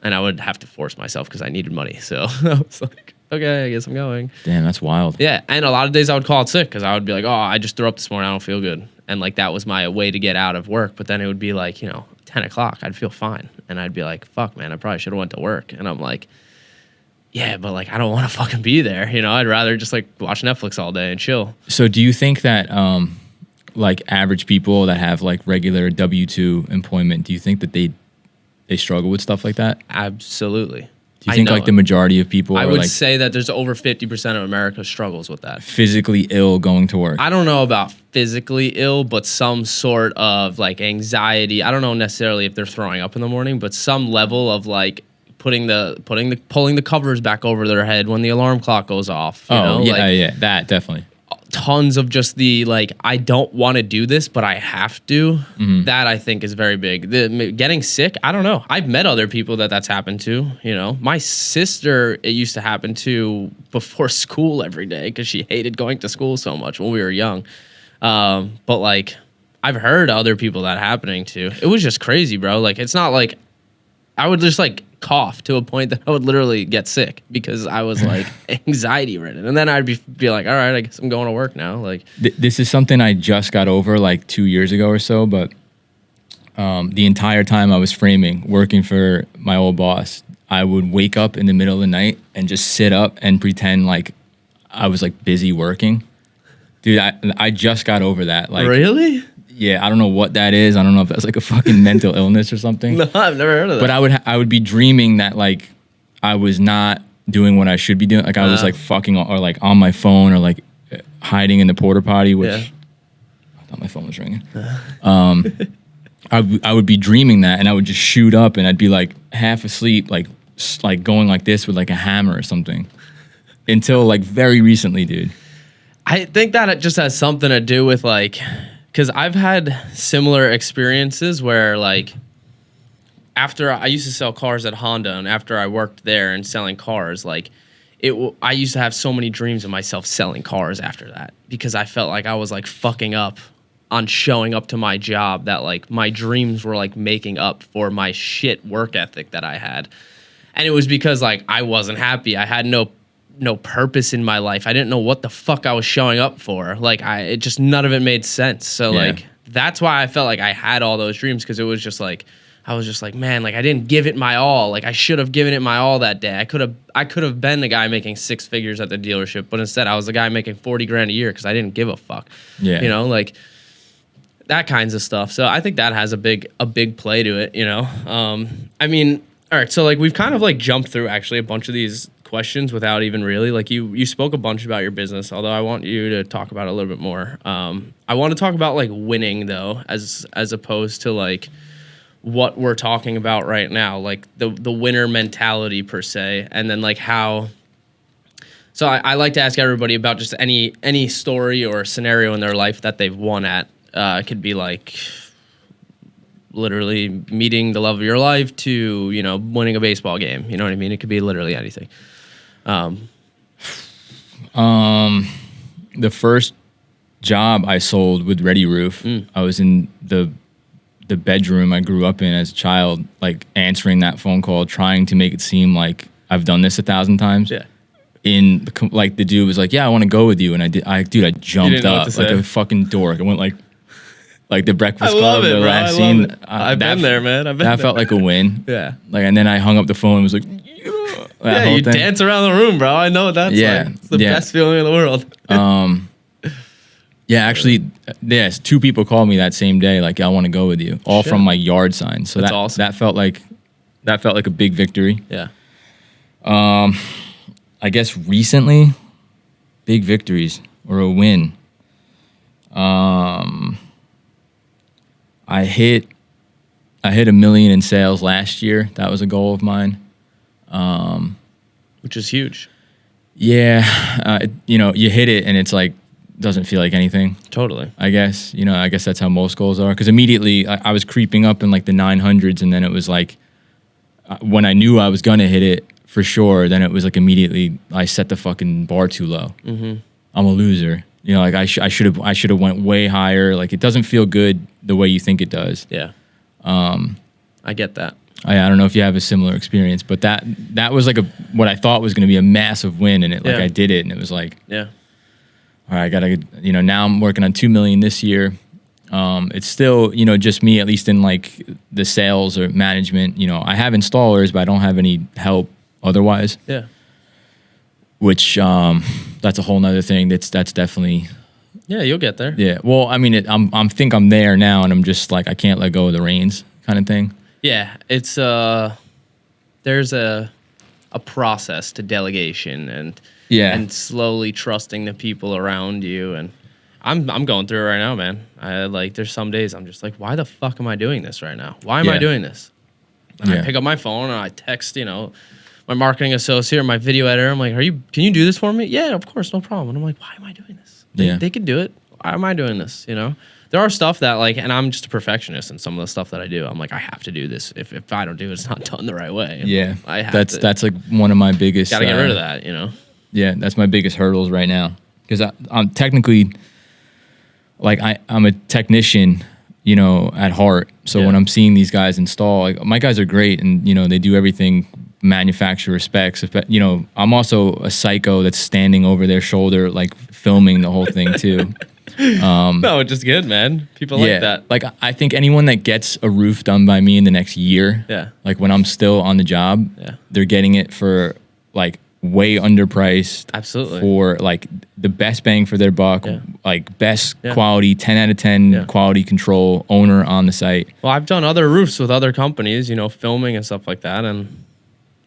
And I would have to force myself because I needed money. So I was like, okay, I guess I'm going. Damn, that's wild. Yeah. And a lot of days I would call it sick because I would be like, oh, I just threw up this morning. I don't feel good. And like that was my way to get out of work. But then it would be like, 10 o'clock. I'd feel fine. And I'd be like, fuck, man, I probably should have went to work. And I'm like, yeah, but like I don't want to fucking be there. I'd rather just like watch Netflix all day and chill. So do you think that like average people that have like regular W-2 employment, do you think that they struggle with stuff like that? Absolutely. Do you think like the majority of people I are would like say that there's over 50% of America struggles with that. physically ill going to work? I don't know about physically ill, but some sort of like anxiety. I don't know necessarily if they're throwing up in the morning, but some level of like pulling the covers back over their head when the alarm clock goes off. Yeah, that definitely. Tons of just the like, I don't want to do this, but I have to. Mm-hmm. That I think is very big. Getting sick, I don't know. I've met other people that's happened to. My sister, it used to happen to before school every day because she hated going to school so much when we were young. But like, I've heard other people that happening to. It was just crazy, bro. Like, it's not like I would just like cough to a point that I would literally get sick because I was like anxiety ridden. And then I'd be like, all right, I guess I'm going to work now. Like this is something I just got over like 2 years ago or so, but the entire time I was framing, working for my old boss, I would wake up in the middle of the night and just sit up and pretend like I was like busy working. Dude, I just got over that. Like, really? Yeah, I don't know what that is. I don't know if that's like a fucking mental illness or something. No, I've never heard of that. But I would be dreaming that like I was not doing what I should be doing. Like I was like fucking or like on my phone or like hiding in the porta potty, which I thought my phone was ringing. I would be dreaming that, and I would just shoot up, and I'd be like half asleep, like like going like this with like a hammer or something until like very recently, dude. I think that it just has something to do with like, because I've had similar experiences where like after I used to sell cars at Honda, and after I worked there and selling cars, like I used to have so many dreams of myself selling cars after that, because I felt like I was like fucking up on showing up to my job, that like my dreams were like making up for my shit work ethic that I had. And it was because like I wasn't happy. I had no purpose in my life. I didn't know what the fuck I was showing up for. Like it just, none of it made sense. So like that's why I felt like I had all those dreams, because it was just like I was just like, man, like I didn't give it my all. Like I should have given it my all that day. I could have been the guy making 6 figures at the dealership, but instead I was the guy making 40 grand a year because I didn't give a fuck. Yeah. You know, like that kinds of stuff. So I think that has a big play to it, you know? I mean, all right, so like we've kind of like jumped through actually a bunch of these questions without even really, like you spoke a bunch about your business, although I want you to talk about it a little bit more. I want to talk about like winning though, as opposed to like what we're talking about right now, like the winner mentality per se, and then like how. So I like to ask everybody about just any story or scenario in their life that they've won at. It could be like literally meeting the love of your life to, you know, winning a baseball game. You know what I mean? It could be literally anything. The first job I sold with Ready Roof, I was in the bedroom I grew up in as a child, like answering that phone call, trying to make it seem like I've done this 1,000 times. Yeah. Like the dude was like, yeah, I want to go with you. And I jumped up like a fucking dork. I went like the Breakfast Club, the last scene. I've been there, man. That felt like a win. Yeah. Like, and then I hung up the phone and was like, yeah, you dance around the room, bro. I know what that's like. It's the best feeling in the world. Yeah, actually, yes, 2 people called me that same day, like, I want to go with you, all from my yard sign. So that's awesome. That felt like a big victory. Yeah. I guess recently, big victories or a win. I hit $1 million in sales last year. That was a goal of mine. Which is huge. Yeah, you know, you hit it and it's like doesn't feel like anything. Totally. I guess, you know, I guess that's how most goals are. Because immediately I was creeping up in like the 900s, and then it was like when I knew I was gonna hit it for sure, then it was like immediately I set the fucking bar too low. Mm-hmm. I'm a loser. You know, like I should have went way higher. Like it doesn't feel good the way you think it does. Yeah. I get that. I don't know if you have a similar experience, but that was like what I thought was going to be a massive win, and I did it, and it was like, yeah, all right, I gotta, you know, now I'm working on 2 million this year. It's still, you know, just me, at least in like the sales or management. You know, I have installers, but I don't have any help otherwise. Yeah. Which that's a whole nother thing. That's definitely. Yeah, you'll get there. Yeah. Well, I mean, I'm there now, and I'm just like I can't let go of the reins, kind of thing. Yeah, it's there's a process to delegation and slowly trusting the people around you, and I'm going through it right now, man. There's some days I'm just like, why the fuck am I doing this right now? Why am I doing this? And I pick up my phone and I text, you know, my marketing associate or my video editor. I'm like, can you do this for me? Yeah, of course, no problem. And I'm like, why am I doing this? They can do it. Why am I doing this? You know? There are stuff that like, and I'm just a perfectionist in some of the stuff that I do. I'm like, I have to do this. If I don't do it, it's not done the right way. Yeah, I have that's like one of my biggest. Gotta get rid of that, you know. Yeah, that's my biggest hurdles right now, because I'm technically, like I'm a technician, you know, at heart. So when I'm seeing these guys install, like, my guys are great, and you know they do everything manufacturer specs. You know, I'm also a psycho that's standing over their shoulder, like filming the whole thing too. No, just good, man. People like that. Like I think anyone that gets a roof done by me in the next year, like when I'm still on the job, they're getting it for like way underpriced. Absolutely. For like the best bang for their buck, like best quality, 10 out of 10 quality control, owner on the site. Well, I've done other roofs with other companies, you know, filming and stuff like that, and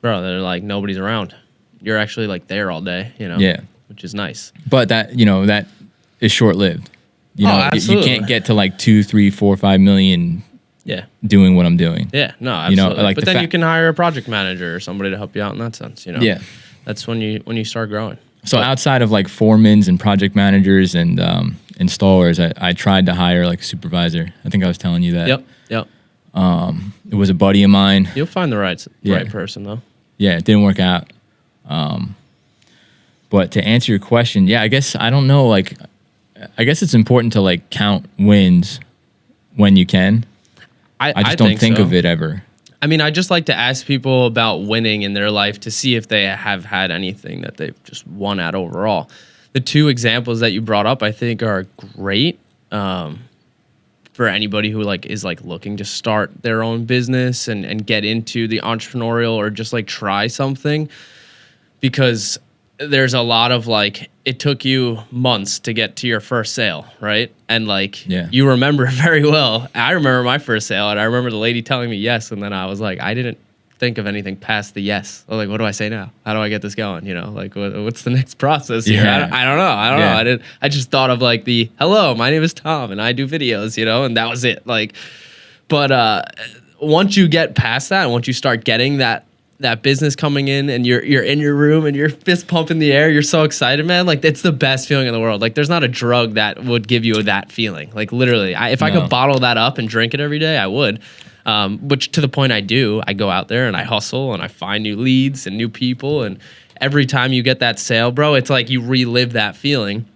bro, they're like, nobody's around. You're actually like there all day, you know? Yeah. Which is nice. But that, you know, that is short lived. You know, you absolutely. can't get to like 2, 3, 4, 5 million Yeah. doing what I'm doing. Yeah, no, absolutely. like but then you can hire a project manager or somebody to help you out in that sense, Yeah. That's when you start growing. So outside of like foremans and project managers and installers, I tried to hire like a supervisor. I think I was telling you that. Yep. It was a buddy of mine. You'll find the right person though. Yeah, it didn't work out. But to answer your question, yeah, I guess I don't know. Like, I guess it's important to like count wins when you can. I just don't think of it ever. I mean, I just like to ask people about winning in their life to see if they have had anything that they've just won at overall. The two examples that you brought up, I think, are great for anybody who like is like looking to start their own business and get into the entrepreneurial or just like try something, because there's a lot of like, it took you months to get to your first sale, right? And like, you remember it very well. I remember my first sale, and I remember the lady telling me yes, and then I was like, I didn't think of anything past the yes. I was like, what do I say now? How do I get this going? Like, what's the next process here? I don't know. I just thought of like the, hello, my name is Tom, and I do videos, and that was it. Like, but once you get past that, and once you start getting that business coming in, and you're in your room and you're fist pumping the air, you're so excited, man. Like, it's the best feeling in the world. Like, there's not a drug that would give you that feeling. Like, literally, if I could bottle that up and drink it every day, I would. Which to the point I do. I go out there and I hustle and I find new leads and new people. And every time you get that sale, bro, it's like you relive that feeling.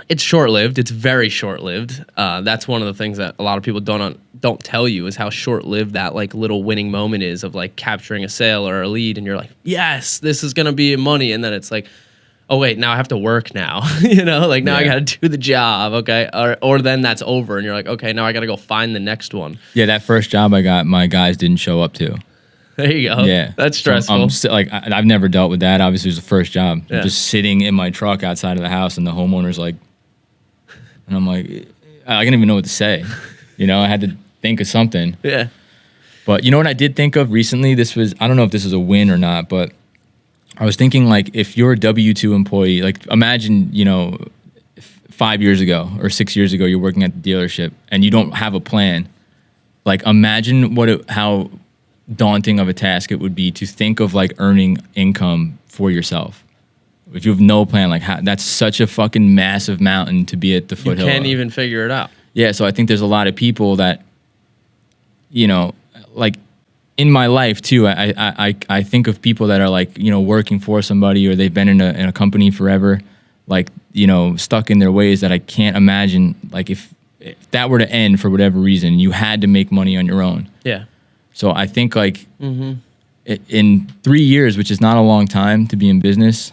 It's short-lived. It's very short-lived. That's one of the things that a lot of people don't tell you, is how short-lived that like little winning moment is of like capturing a sale or a lead, and you're like, yes, this is gonna be money, and then it's like, oh wait, now I have to work now. Like now I gotta do the job, okay? Or then that's over, and you're like, okay, now I gotta go find the next one. Yeah, that first job I got, my guys didn't show up to. There you go. Yeah, that's stressful. So I've never dealt with that. Obviously, it was the first job. I'm just sitting in my truck outside of the house, and the homeowner's like. And I'm like, I didn't even know what to say. I had to think of something. Yeah. But you know what I did think of recently? I don't know if this is a win or not, but I was thinking, like, if you're a W-2 employee, like, imagine, 5 years ago or 6 years ago, you're working at the dealership and you don't have a plan. Like, imagine how daunting of a task it would be to think of, like, earning income for yourself. If you have no plan, like, that's such a fucking massive mountain to be at the foothill. You can't even figure it out. Yeah, so I think there's a lot of people that, like in my life too. I think of people that are like, working for somebody, or they've been in a company forever, like, stuck in their ways, that I can't imagine, like, if that were to end for whatever reason, you had to make money on your own. Yeah. So I think like in 3 years, which is not a long time to be in business.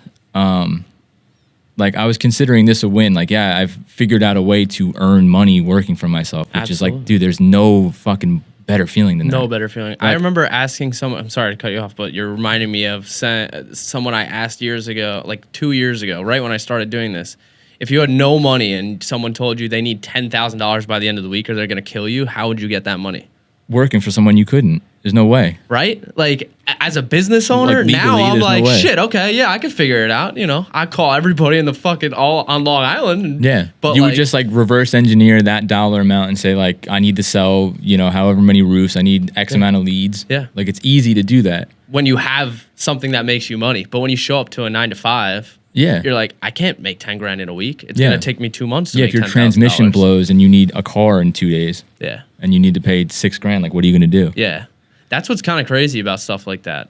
Like, I was considering this a win. Like, yeah, I've figured out a way to earn money working for myself, which is like, dude, there's no fucking better feeling than that. No better feeling. Like, I remember asking someone, I'm sorry to cut you off, but you're reminding me of someone I asked years ago, like 2 years ago, right when I started doing this. If you had no money and someone told you they need $10,000 by the end of the week or they're going to kill you, how would you get that money? Working for someone you couldn't. There's no way. Right? Like, as a business owner, like, legally, now I'm like, shit, okay, yeah, I can figure it out. I call everybody in the fucking all on Long Island. Yeah. But you would just like reverse engineer that dollar amount and say, like, I need to sell, however many roofs, I need X amount of leads. Yeah. Like, it's easy to do that. When you have something that makes you money. But when you show up to a 9 to 5, you're like, I can't make 10 grand in a week. It's going to take me 2 months to make $10,000. If your transmission blows and you need a car in 2 days. Yeah. And you need to pay $6 grand, like, what are you going to do? Yeah. That's what's kind of crazy about stuff like that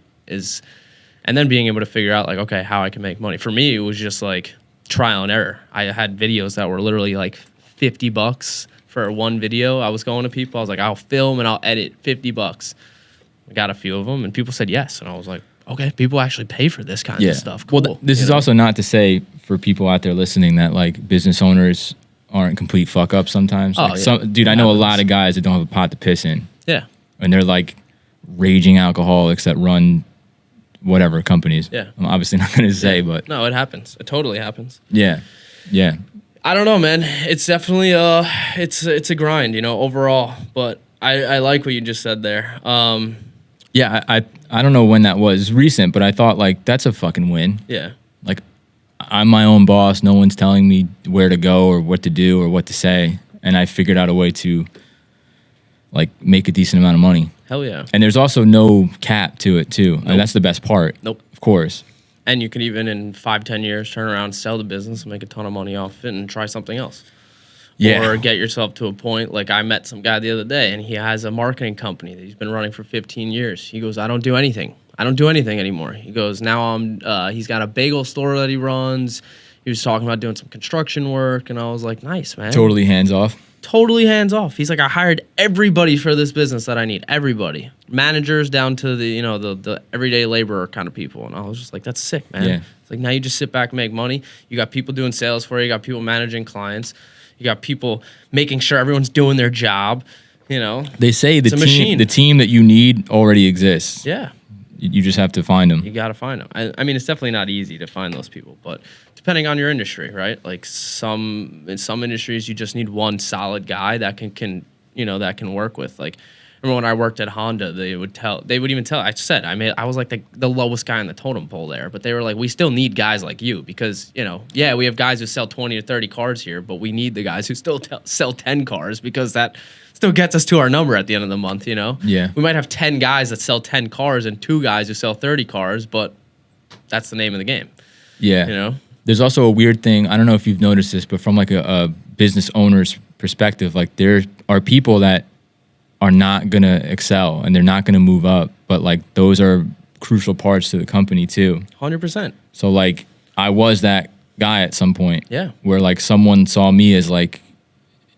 and then being able to figure out, like, okay, how I can make money. For me, it was just like trial and error. I had videos that were literally like $50 for one video. I was going to people. I was like, I'll film and I'll edit, $50. I got a few of them and people said yes. And I was like, okay, people actually pay for this kind of stuff. Cool. Well, this is also not to say for people out there listening that like business owners aren't complete fuck ups sometimes. Oh, dude, I know a lot of guys that don't have a pot to piss in. Yeah. And they're like raging alcoholics that run whatever companies. Yeah. I'm obviously not going to say, but no, it happens. It totally happens. Yeah. Yeah. I don't know, man. It's definitely it's a grind, overall, but I like what you just said there. Yeah, I don't know when that was. It's recent, but I thought, like, that's a fucking win. Yeah. Like, I'm my own boss. No one's telling me where to go or what to do or what to say. And I figured out a way to like make a decent amount of money. Hell yeah. And there's also no cap to it too. And that's the best part. Nope. Of course. And you can even in 5-10 years turn around, sell the business, and make a ton of money off it, and try something else. Yeah. Or get yourself to a point, like I met some guy the other day, and he has a marketing company that he's been running for 15 years. He goes, I don't do anything. I don't do anything anymore. He goes, now he's got a bagel store that he runs. He was talking about doing some construction work, and I was like, nice, man. Totally hands off. Totally hands off. He's like, I hired everybody for this business that I need. Everybody. Managers down to the, the everyday laborer kind of people. And I was just like, that's sick, man. Yeah. It's like, now you just sit back and make money. You got people doing sales for you. You got people managing clients. You got people making sure everyone's doing their job. They say the team that you need already exists. Yeah. You just have to find them. You got to find them. I mean, it's definitely not easy to find those people, but depending on your industry, right? Like in some industries, you just need one solid guy that can work with. Like, remember when I worked at Honda, they would even tell. I was like the lowest guy on the totem pole there, but they were like, we still need guys like you because we have guys who sell 20 to 30 cars here, but we need the guys who still sell 10 cars because that still gets us to our number at the end of the month. Yeah. We might have 10 guys that sell 10 cars and 2 guys who sell 30 cars, but that's the name of the game. Yeah. There's also a weird thing. I don't know if you've noticed this, but from like a business owner's perspective, like there are people that are not going to excel and they're not going to move up, but like those are crucial parts to the company too. 100%. So like I was that guy at some point. Yeah. Where like someone saw me as like,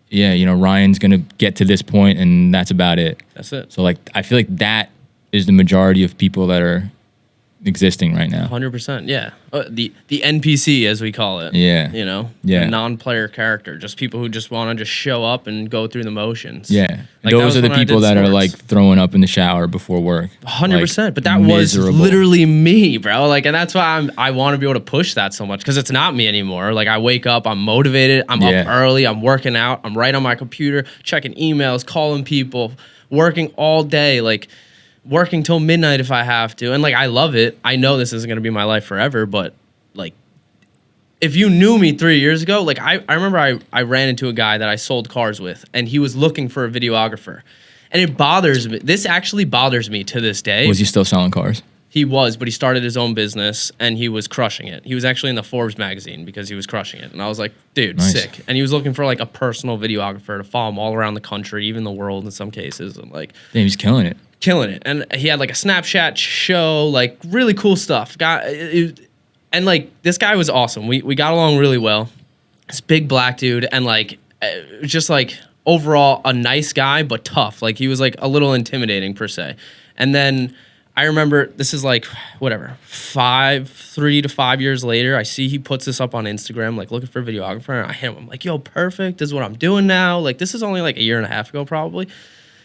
yeah, Ryan's going to get to this point and that's about it. That's it. So like I feel like that is the majority of people that are existing right now. 100%. Yeah. The NPC, as we call it. Yeah. Yeah. The non-player character. Just people who just want to just show up and go through the motions. Yeah. Like those are the people that are like throwing up in the shower before work. 100%. Like, but that miserable. was literally me, bro. Like, and that's why I want to be able to push that so much because it's not me anymore. Like, I wake up, I'm motivated, I'm up early, I'm working out, I'm right on my computer, checking emails, calling people, working all day. Like, working till midnight if I have to. And like, I love it. I know this isn't going to be my life forever, but like, if you knew me 3 years ago, like I remember I ran into a guy that I sold cars with and he was looking for a videographer and it bothers me. This actually bothers me to this day. Was he still selling cars? He was, but he started his own business and he was crushing it. He was actually in the Forbes magazine because he was crushing it. And I was like, dude, nice. Sick. And he was looking for like a personal videographer to follow him all around the country, even the world in some cases. And like, damn, he's killing it. And he had like a Snapchat show, like really cool stuff. And like this guy was awesome. We got along really well. This big black dude and like just like overall a nice guy but tough. Like he was like a little intimidating per se. And then I remember this is like whatever 3 to 5 years later. I see he puts this up on Instagram, like looking for a videographer. And I hit him. I'm like, yo, perfect. This is what I'm doing now. Like this is only like a year and a half ago probably.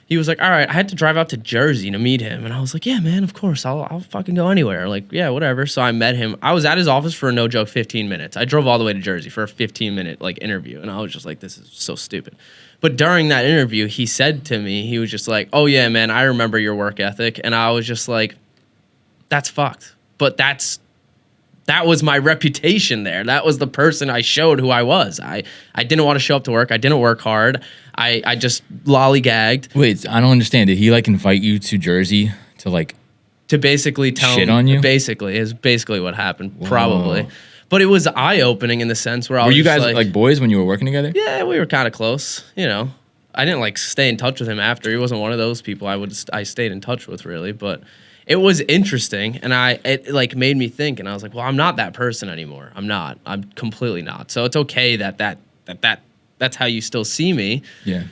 He was like, all right, I had to drive out to Jersey to meet him. And I was like, yeah, man, of course. I'll fucking go anywhere. Like, yeah, whatever. So I met him. I was at his office for a no joke 15 minutes. I drove all the way to Jersey for a 15-minute like interview. And I was just like, this is so stupid. But during that interview, he said to me, he was just like, oh yeah, man, I remember your work ethic. And I was just like, that's fucked. But that was my reputation there. That was the person I showed who I was. I didn't want to show up to work. I didn't work hard. I just lollygagged. Wait, I don't understand. Did he like invite you to Jersey to like to basically tell shit him, on you? Basically, is basically what happened. Whoa. Probably. But it was eye-opening in the sense where I was you guys like, like boys when you were working together? Yeah, we were kind of close, I didn't like stay in touch with him after. He wasn't one of those people I stayed in touch with really, but it was interesting, and it like made me think, and I was like, well, I'm not that person anymore. I'm not. I'm completely not. So it's okay that's how you still see me. Yeah.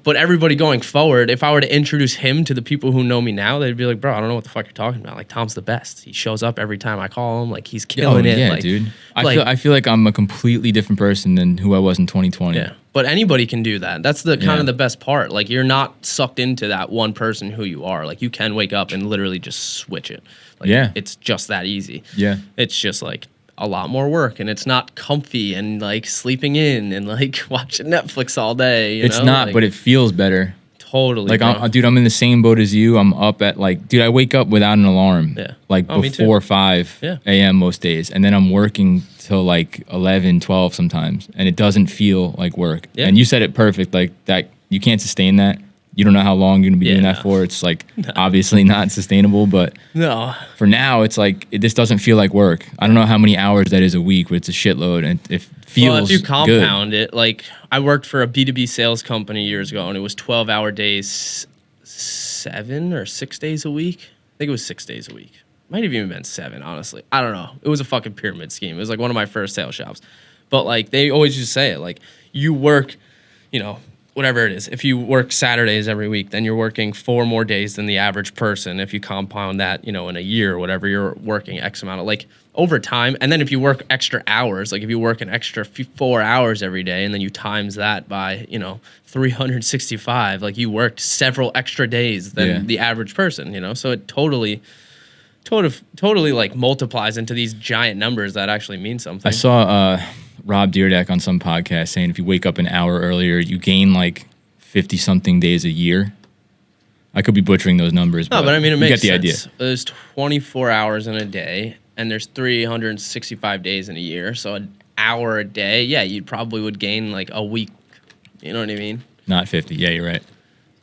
But everybody going forward, if I were to introduce him to the people who know me now, they'd be like, bro, I don't know what the fuck you're talking about. Like, Tom's the best. He shows up every time I call him. Like, he's killing it. Yeah, like, dude. I feel like I'm a completely different person than who I was in 2020. Yeah. But anybody can do that. That's the kind of the best part. Like, you're not sucked into that one person who you are. Like, you can wake up and literally just switch it. Like, it's just that easy. Yeah. It's just like a lot more work, and it's not comfy and like sleeping in and like watching Netflix all day. It's not, like, but it feels better. Totally. Like, I'm in the same boat as you. I'm up at like, dude, I wake up without an alarm. Yeah. Like before 5 a.m. most days. And then I'm working till like 11, 12 sometimes. And it doesn't feel like work. Yeah. And you said it perfect. Like that, you can't sustain that. you don't know how long you're gonna be doing that no. for. It's like obviously not sustainable, but No. for now, it's like this doesn't feel like work. I don't know how many hours that is a week, but it's a shitload, and it feels Well, if you good. compound it, like I worked for a B2B sales company years ago, and it was 12-hour days, 7 or 6 days a week. I think it was 6 days a week. Might have even been 7, honestly. I don't know. It was a fucking pyramid scheme. It was like one of my first sales shops. But like they always just say it, like you work, you know, whatever it is. If you work Saturdays every week, then you're working 4 more days than the average person. If you compound that, you know, in a year or whatever, you're working X amount of like over time. And then if you work extra hours, like if you work an extra 4 hours every day and then you times that by, you know, 365, like you worked several extra days than the average person, you know? So it totally like multiplies into these giant numbers that actually mean something. I saw Rob Dyrdek on some podcast saying if you wake up an hour earlier, you gain like 50-something days a year. I could be butchering those numbers, No, but I mean, it you makes get the sense. idea. There's 24 hours in a day, and there's 365 days in a year. So an hour a day, yeah, you probably would gain like a week. You know what I mean? Not 50. Yeah, you're right.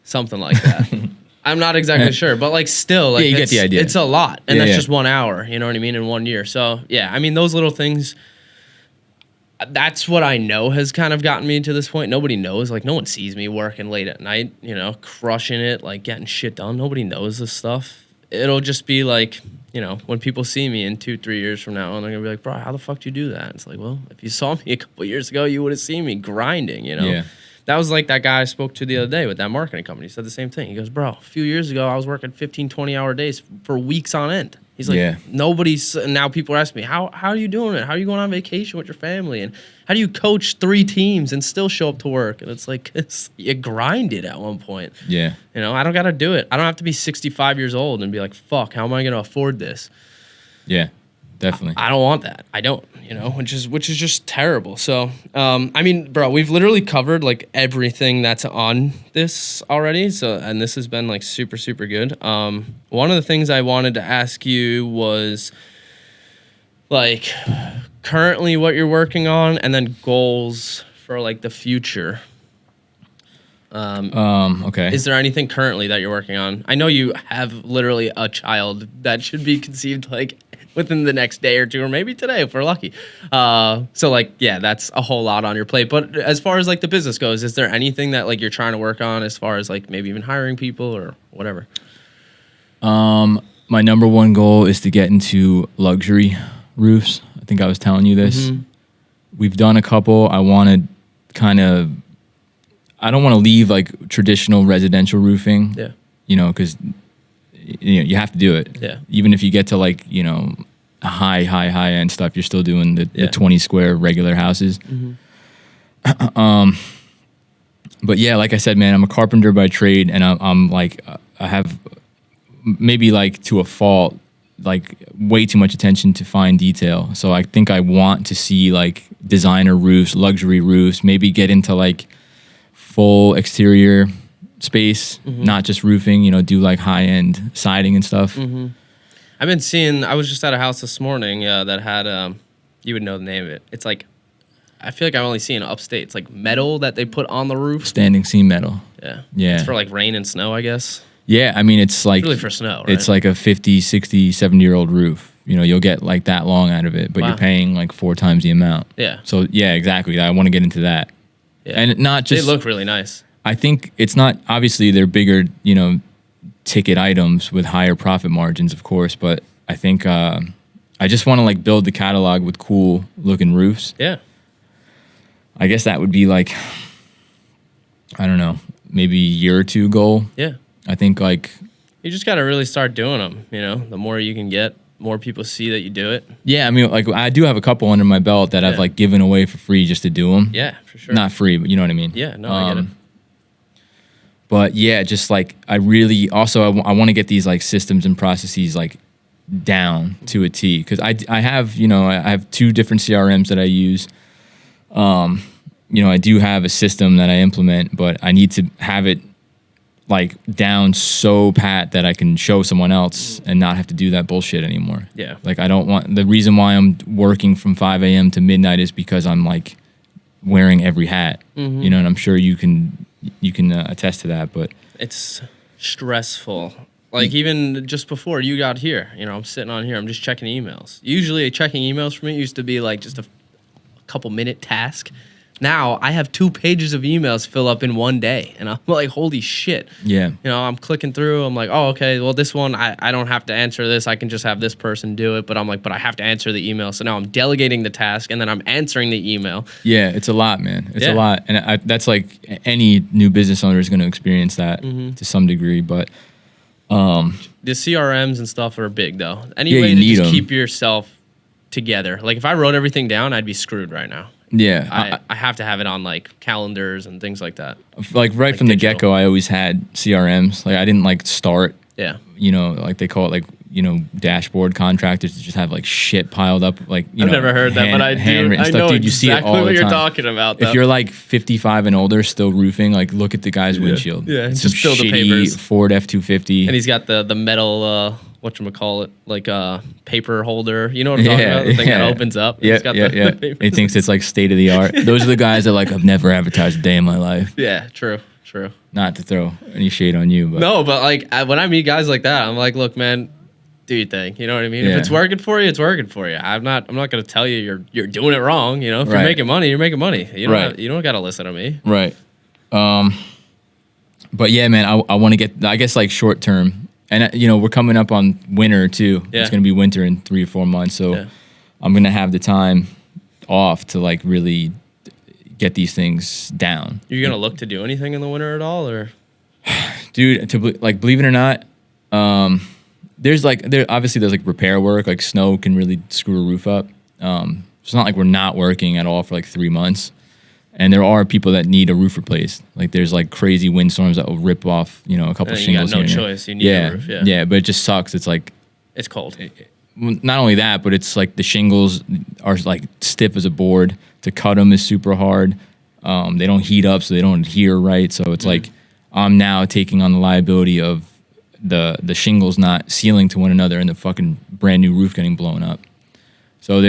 Something like that. I'm not exactly sure, but like still, like Yeah, you get the idea. It's a lot, and Yeah, that's yeah. just 1 hour. You know what I mean? In 1 year. So yeah, I mean those little things. That's what I know has kind of gotten me to this point. Nobody knows. Like no one sees me working late at night. You know, crushing it, like getting shit done. Nobody knows this stuff. It'll just be like, you know, when people see me in 2-3 years from now, and they're gonna be like, "Bro, how the fuck do you do that?" It's like, well, if you saw me a couple years ago, you would have seen me grinding. You know. Yeah. That was like that guy I spoke to the other day with that marketing company. He said the same thing. He goes, bro, a few years ago, I was working 15, 20-hour days for weeks on end. He's like, Yeah. now people are asking me, how are you doing it? How are you going on vacation with your family? And how do you coach 3 teams and still show up to work? And it's like, you grind it at one point. Yeah. You know, I don't got to do it. I don't have to be 65 years old and be like, fuck, how am I going to afford this? Yeah. Definitely. I don't want that. I don't, you know, which is just terrible. So, I mean, bro, we've literally covered like everything that's on this already. So, and this has been like super, super good. One of the things I wanted to ask you was like currently what you're working on and then goals for like the future. Okay. Is there anything currently that you're working on? I know you have literally a child that should be conceived like within the next day or two, or maybe today if we're lucky. So like, yeah, that's a whole lot on your plate. But as far as like the business goes, is there anything that like you're trying to work on as far as like maybe even hiring people or whatever? My number one goal is to get into luxury roofs. I think I was telling you this. We've done a couple. I want to I don't want to leave like traditional residential roofing. Yeah. You know, because you have to do it. Yeah. Even if you get to like, you know, high end stuff, you're still doing the 20 square regular houses. But yeah, like I said, man, I'm a carpenter by trade, and I'm like, I have maybe like to a fault, like way too much attention to fine detail. So I think I want to see like designer roofs, luxury roofs, maybe get into like full exterior space, not just roofing, you know, do like high end siding and stuff. I've been seeing, I was just at a house this morning that had, you would know the name of it. It's like, I feel like I'm only seeing upstate. It's like metal that they put on the roof. Standing seam metal. Yeah. Yeah. It's for like rain and snow, I guess. Yeah, I mean, it's like... Really for snow, right? It's like a 50, 60, 70-year-old roof. You know, you'll get like that long out of it, but Wow. you're paying like 4 times the amount. Yeah. So yeah, exactly. I want to get into that. Yeah. And not just... They look really nice. I think it's not... Obviously, they're bigger, you know, ticket items with higher profit margins, of course, but I think I just want to like build the catalog with cool looking roofs. Yeah. I guess that would be like, I don't know, maybe a year or two goal. Yeah. I think like... You just got to really start doing them, you know? The more you can get, more people see that you do it. Yeah, I mean, like I do have a couple under my belt that I've like given away for free just to do them. Yeah, for sure. Not free, but you know what I mean. Yeah, no, I get it. But yeah, just like I really also I want to get these like systems and processes like down to a T, because I have, you know, I have 2 different CRMs that I use. You know, I do have a system that I implement, but I need to have it like down so pat that I can show someone else and not have to do that bullshit anymore. Yeah. Like I don't want, the reason why I'm working from 5 a.m. to midnight is because I'm like wearing every hat, you know, and I'm sure you can you can attest to that. But It's stressful. Like even just before you got here, I'm sitting on here, I'm just checking emails. Usually checking emails for me used to be like just a couple minute task. Now I have 2 pages of emails fill up in one day, and I'm like, holy shit. yeah, I'm clicking through. I'm like, oh, okay, well, this one, I don't have to answer this. I can just have this person do it. But I'm like, but I have to answer the email. So now I'm delegating the task, and then I'm answering the email. yeah, it's a lot, man. It's Yeah. a lot, and that's like any new business owner is going to experience that to some degree. But The CRMs and stuff are big, though. Any way you to need just 'em. keep yourself together. Like if I wrote everything down, I'd be screwed right now. yeah, I have to have it on like calendars and things like that. like right from the digital. get go, I always had CRMs. Like I didn't like start, Yeah. like they call it like dashboard contractors to just have like shit piled up. Like I've never heard that, but I do. handwritten I stuff. know Dude, you see it exactly all what the you're time. talking about. If though. you're like 55 and older, still roofing, like look at the guy's windshield. Yeah, It's just some fill the shitty papers. Ford F-250. And he's got the metal whatchamacallit, like paper holder. You know what I'm talking about? The thing that opens up. Yeah, He's got yeah, the yeah. papers. He thinks it's like state of the art. Those are the guys that like I've never advertised a day in my life. Yeah, true. Not to throw any shade on you, but No, but like when I meet guys like that, I'm like, look, man, do your thing. You know what I mean? Yeah. If it's working for you, it's working for you. I'm not gonna tell you you're doing it wrong. If you're Right. making money, you're making money. Right. You don't gotta listen to me. right. But yeah, man, I want to get. I guess like short term, and we're coming up on winter too. Yeah. It's gonna be winter in 3 or 4 months, so Yeah. I'm gonna have the time off to like really get these things down. You're gonna look to do anything in the winter at all, or Dude, like believe it or not, there's obviously like repair work. Like snow can really screw a roof up. It's not like we're not working at all for like 3 months, and there are people that need a roof replaced. Like there's like crazy windstorms that will rip off a couple And you got shingles. no here and there. choice. You need a roof, yeah. But it just sucks. It's like it's cold. not only that, but it's like the shingles are like stiff as a board. To cut them is super hard. They don't heat up, so they don't adhere right. So it's like I'm now taking on the liability of the shingles not sealing to one another and the fucking brand new roof getting blown up. So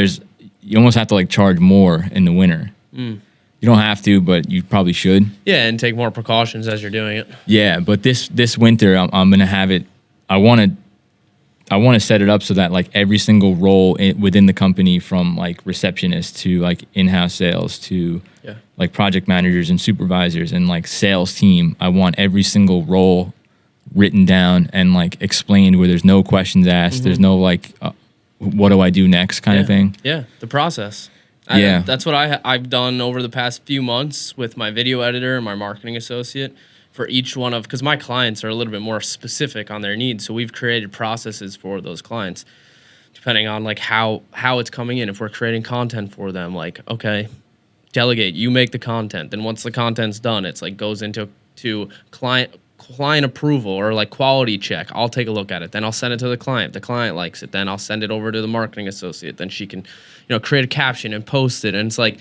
you almost have to like charge more in the winter. You don't have to, but you probably should. Yeah, and take more precautions as you're doing it. Yeah, but this winter I'm gonna have it. I want to set it up so that like every single role within the company, from like receptionist to like in-house sales to like project managers and supervisors and like sales team, I want every single role written down and like explained where there's no questions asked. There's no like, what do I do next kind of thing. Yeah, the process. Yeah. That's what I've done over the past few months with my video editor and my marketing associate for each one of, because my clients are a little bit more specific on their needs. So we've created processes for those clients depending on like how it's coming in. If we're creating content for them, like, okay, delegate, you make the content. Then once the content's done, it's like goes into client approval or like quality check. I'll take a look at it. Then I'll send it to the client. The client likes it. Then I'll send it over to the marketing associate. Then she can, create a caption and post it. And it's like,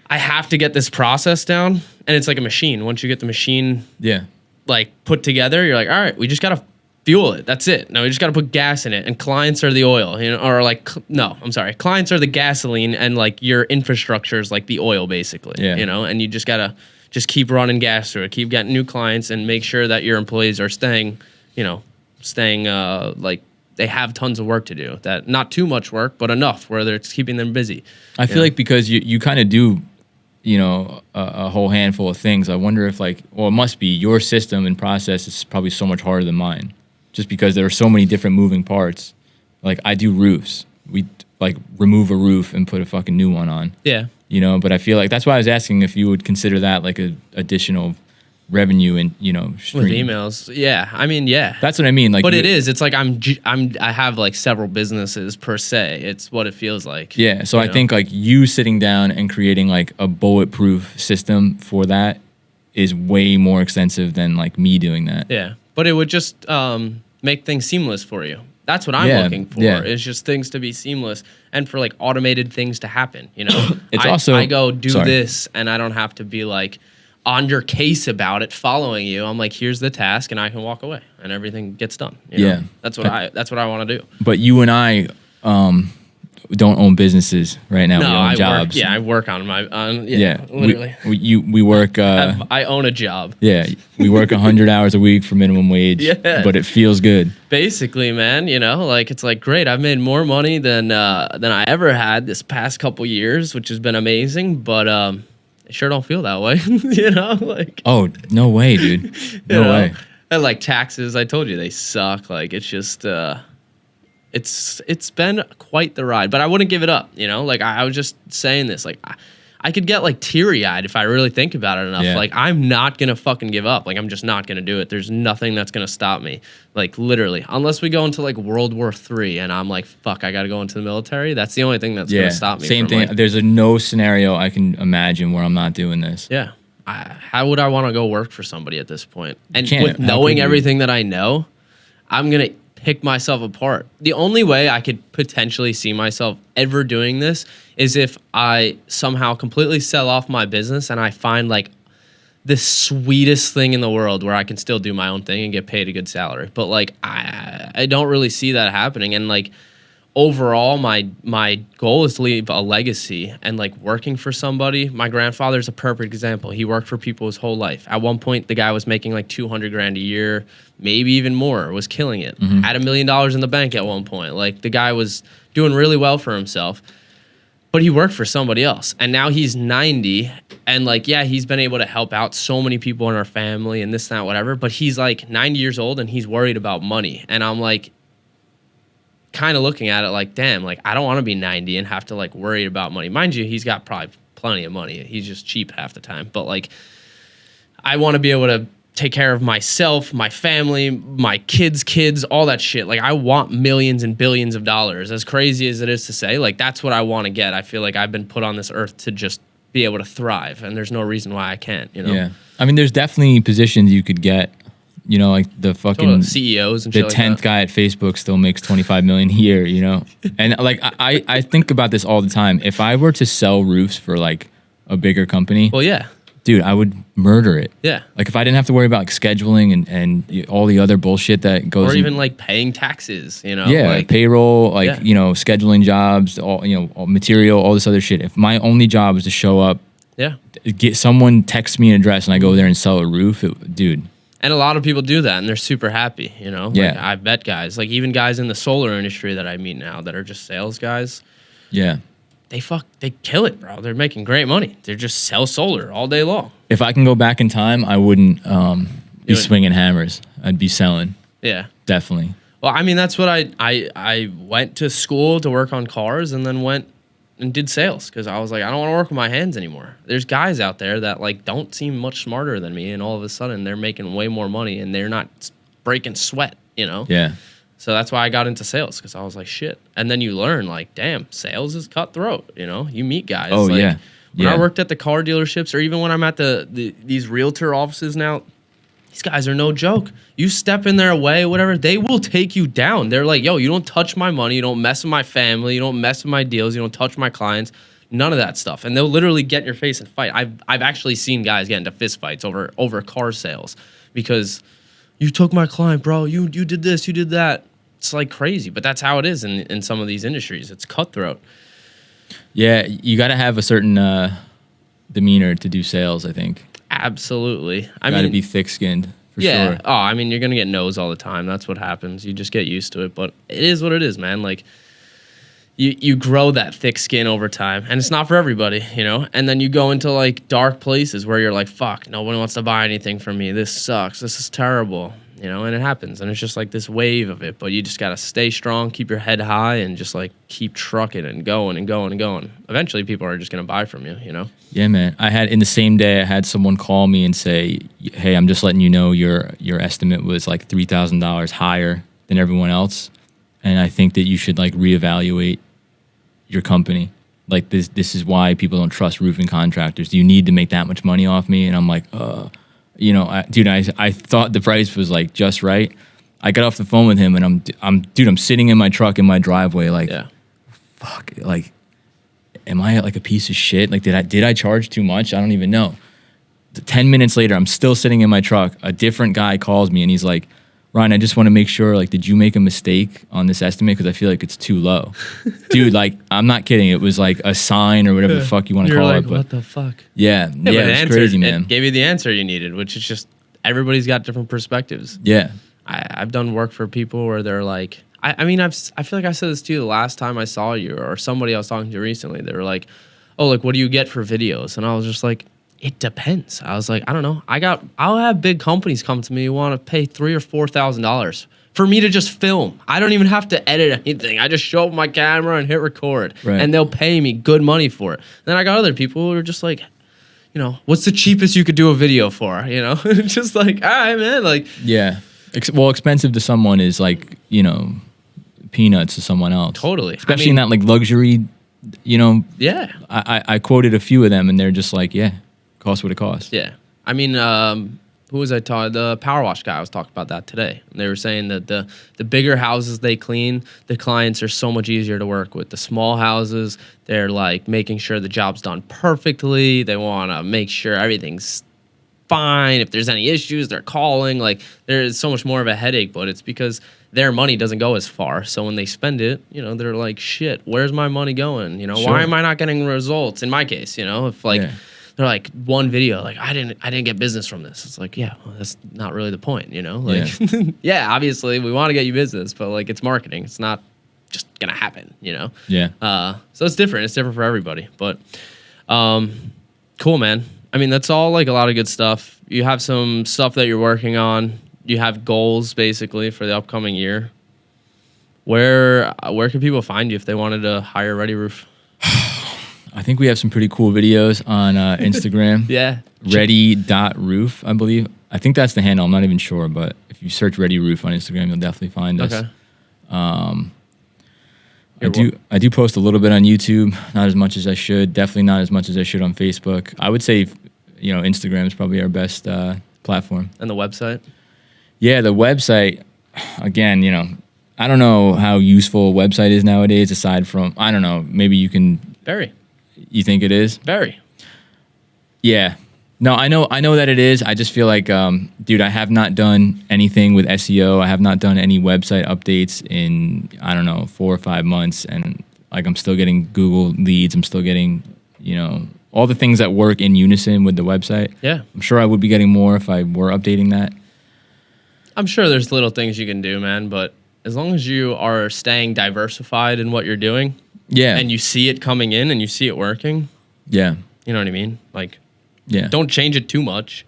I have to get this process down. And it's like a machine. Once you get the machine like put together, you're like, all right, we just got to fuel it. That's it. Now we just got to put gas in it. And clients are the oil, or like, no, I'm sorry. Clients are the gasoline, and like your infrastructure is like the oil basically, and you just got to just keep running gas through it, keep getting new clients, and make sure that your employees are staying like they have tons of work to do. That not too much work, but enough where it's keeping them busy. I feel like because you kind of do, a whole handful of things. I wonder if it must be your system and process is probably so much harder than mine, just because there are so many different moving parts. Like I do roofs. We like remove a roof and put a fucking new one on. Yeah. But I feel like that's why I was asking if you would consider that like a additional revenue and stream. With emails. Yeah. I mean, yeah. That's what I mean. Like, but it is. It's like I have like several businesses per se. It's what it feels like. Yeah. So I think like you sitting down and creating like a bulletproof system for that is way more extensive than like me doing that. Yeah. But it would just make things seamless for you. That's what I'm looking for. Is just things to be seamless and for like automated things to happen. It's I go do this and I don't have to be like on your case about it, following you. I'm like, here's the task, and I can walk away, and everything gets done. That's what I want to do. But you and I, don't own businesses right now. No, we own jobs. I work on my. Literally. We work. I own a job. Yeah, we work 100 hours a week for minimum wage. Yeah. But it feels good. Basically, man, like it's like great. I've made more money than I ever had this past couple years, which has been amazing. But it sure don't feel that way, like. Oh no way, dude! No way. And like taxes, I told you they suck. Like it's just. It's been quite the ride, but I wouldn't give it up. Like I was just saying this, like I could get like teary eyed if I really think about it enough. Yeah. Like I'm not gonna fucking give up. Like I'm just not gonna do it. There's nothing that's gonna stop me. Like literally, unless we go into like World War III and I'm like, fuck, I gotta go into the military. That's the only thing that's gonna stop me. Same thing. Like, there's no scenario I can imagine where I'm not doing this. yeah. How would I want to go work for somebody at this point? And Can't. with How knowing could you? everything that I know, I'm gonna pick myself apart. The only way I could potentially see myself ever doing this is if I somehow completely sell off my business and I find like the sweetest thing in the world where I can still do my own thing and get paid a good salary. But like I don't really see that happening. And like overall my goal is to leave a legacy, and like working for somebody. My grandfather's a perfect example. He worked for people his whole life. At one point the guy was making like 200 grand a year, maybe even more, was killing it. Had $1 million in the bank at one point. Like the guy was doing really well for himself, but he worked for somebody else. And now he's 90, and like, yeah, he's been able to help out so many people in our family and this, that, whatever, but he's like 90 years old and he's worried about money. And I'm like, kind of looking at it like, damn, like I don't want to be 90 and have to like worry about money. Mind you, he's got probably plenty of money. He's just cheap half the time. But like, I want to be able to take care of myself, my family, my kids, all that shit. Like I want millions and billions of dollars. As crazy as it is to say, like that's what I want to get. I feel like I've been put on this earth to just be able to thrive, and there's no reason why I can't, Yeah. I mean, there's definitely positions you could get. Like the fucking CEOs and the shit like 10th that. guy at Facebook still makes 25 million a year, And like I think about this all the time. If I were to sell roofs for like a bigger company, Well, yeah. dude, I would murder it. Yeah. Like if I didn't have to worry about like scheduling and all the other bullshit that goes Or even like paying taxes, yeah, like payroll, like, Yeah. scheduling jobs, all material, all this other shit. If my only job was to show up, yeah. get someone text me an address and I go there and sell a roof, dude. And a lot of people do that, and they're super happy, Like, Yeah. I've met guys, like even guys in the solar industry that I meet now that are just sales guys. Yeah. They kill it, bro. They're making great money. They just sell solar all day long. If I can go back in time, I wouldn't be would- swinging hammers. I'd be selling. Yeah. Definitely. Well, I mean, that's what I went to school to work on cars, and then went and did sales because I was like, I don't want to work with my hands anymore. There's guys out there that like don't seem much smarter than me, and all of a sudden they're making way more money and they're not breaking sweat, Yeah. So that's why I got into sales, because I was like, shit. And then you learn, like, damn, sales is cutthroat. You meet guys. Oh, like, yeah. When Yeah. I worked at the car dealerships, or even when I'm at these realtor offices now, these guys are no joke. You step in their way, whatever, they will take you down. They're like, yo, you don't touch my money. You don't mess with my family. You don't mess with my deals. You don't touch my clients. None of that stuff. And they'll literally get in your face and fight. I've actually seen guys get into fist fights over car sales because you took my client, bro. You did this, you did that. It's like crazy, but that's how it is in some of these industries. It's cutthroat. Yeah, you got to have a certain demeanor to do sales, I think. Absolutely. I Got to mean, be thick-skinned, for yeah. sure. Oh, I mean, you're gonna get no's all the time. That's what happens. You just get used to it. But it is what it is, man. Like, you grow that thick skin over time, and it's not for everybody, And then you go into like dark places where you're like, fuck, nobody wants to buy anything from me. This sucks. This is terrible. And it happens, and it's just like this wave of it. But you just gotta stay strong, keep your head high, and just like keep trucking and going and going and going. Eventually, people are just gonna buy from you, Yeah, man. In the same day, I had someone call me and say, "Hey, I'm just letting you know your estimate was like $3,000 higher than everyone else, and I think that you should like reevaluate your company. Like this is why people don't trust roofing contractors. Do you need to make that much money off me?" And I'm like, I thought the price was like just right. I got off the phone with him, and I'm sitting in my truck in my driveway, like, Yeah. fuck, like, am I like a piece of shit? Like, did I charge too much? I don't even know. 10 minutes later, I'm still sitting in my truck. A different guy calls me, and he's like, Ryan, I just want to make sure, like, did you make a mistake on this estimate? Because I feel like it's too low. Dude, like, I'm not kidding. It was like a sign or whatever the fuck you want to call like, it. But what the fuck? Yeah, But it was crazy, man. It gave you the answer you needed, which is just everybody's got different perspectives. Yeah. I've done work for people where they're like, I mean, I feel like I said this to you the last time I saw you, or somebody I was talking to recently. They were like, oh, like, what do you get for videos? And I was just like, it depends. I was like, I don't know. I'll have big companies come to me who want to pay $3,000 or $4,000 for me to just film. I don't even have to edit anything. I just show up my camera and hit record, and they'll pay me good money for it. Then I got other people who are just like, you know, what's the cheapest you could do a video for? You know, just like, all right, man. Like, yeah. Well, expensive to someone is like, you know, peanuts to someone else. Totally. Especially in that like luxury, you know. Yeah. I quoted a few of them, and they're just like, yeah, cost what it costs. Yeah. I mean, who was I talking? The power wash guy. I was talking about that today. And they were saying that the bigger houses they clean, the clients are so much easier to work with. The small houses, they're like making sure the job's done perfectly. They want to make sure everything's fine. If there's any issues, they're calling. Like, there's so much more of a headache, but it's because their money doesn't go as far. So when they spend it, you know, they're like, shit, where's my money going? You know, why am I not getting results? In my case, you know, if like they're like, one video, like, I didn't get business from this. It's like, yeah, well, that's not really the point, you know? Like, yeah, obviously we want to get you business, but like, it's marketing. It's not just gonna happen, you know? Yeah. So it's different. It's different for everybody. But cool, man. I mean, that's all like a lot of good stuff. You have some stuff that you're working on. You have goals basically for the upcoming year. Where can people find you if they wanted to hire Ready Roof? I think we have some pretty cool videos on Instagram. Yeah. Ready.roof, I believe. I think that's the handle. I'm not even sure, but if you search Ready Roof on Instagram, you'll definitely find us. Okay. I do post a little bit on YouTube, not as much as I should. Definitely not as much as I should on Facebook. I would say, you know, Instagram is probably our best platform. And the website? Yeah, the website, again, you know, I don't know how useful a website is nowadays, aside from, I don't know, maybe you can... Very. You think it is? Very. Yeah. No, I know that it is. I just feel like, dude, I have not done anything with SEO. I have not done any website updates in, I don't know, 4 or 5 months. And like, I'm still getting Google leads. I'm still getting, you know, all the things that work in unison with the website. Yeah. I'm sure I would be getting more if I were updating that. I'm sure there's little things you can do, man. But as long as you are staying diversified in what you're doing. Yeah. And you see it coming in and you see it working. Yeah. You know what I mean? Like, yeah. Don't change it too much.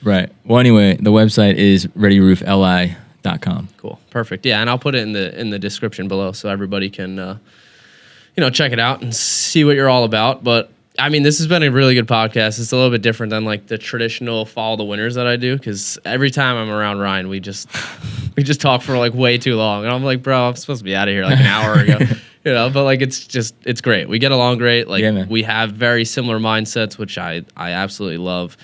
Right. Well, anyway, the website is readyroofli.com. Cool. Perfect. Yeah, and I'll put it in the description below so everybody can you know, check it out and see what you're all about. But I mean, this has been a really good podcast. It's a little bit different than like the traditional Follow the Winners that I do, because every time I'm around Ryan, we just talk for like way too long, and I'm like, bro, I'm supposed to be out of here like an hour ago. You know, but like, it's great. We get along great. Like, we have very similar mindsets, which I absolutely love.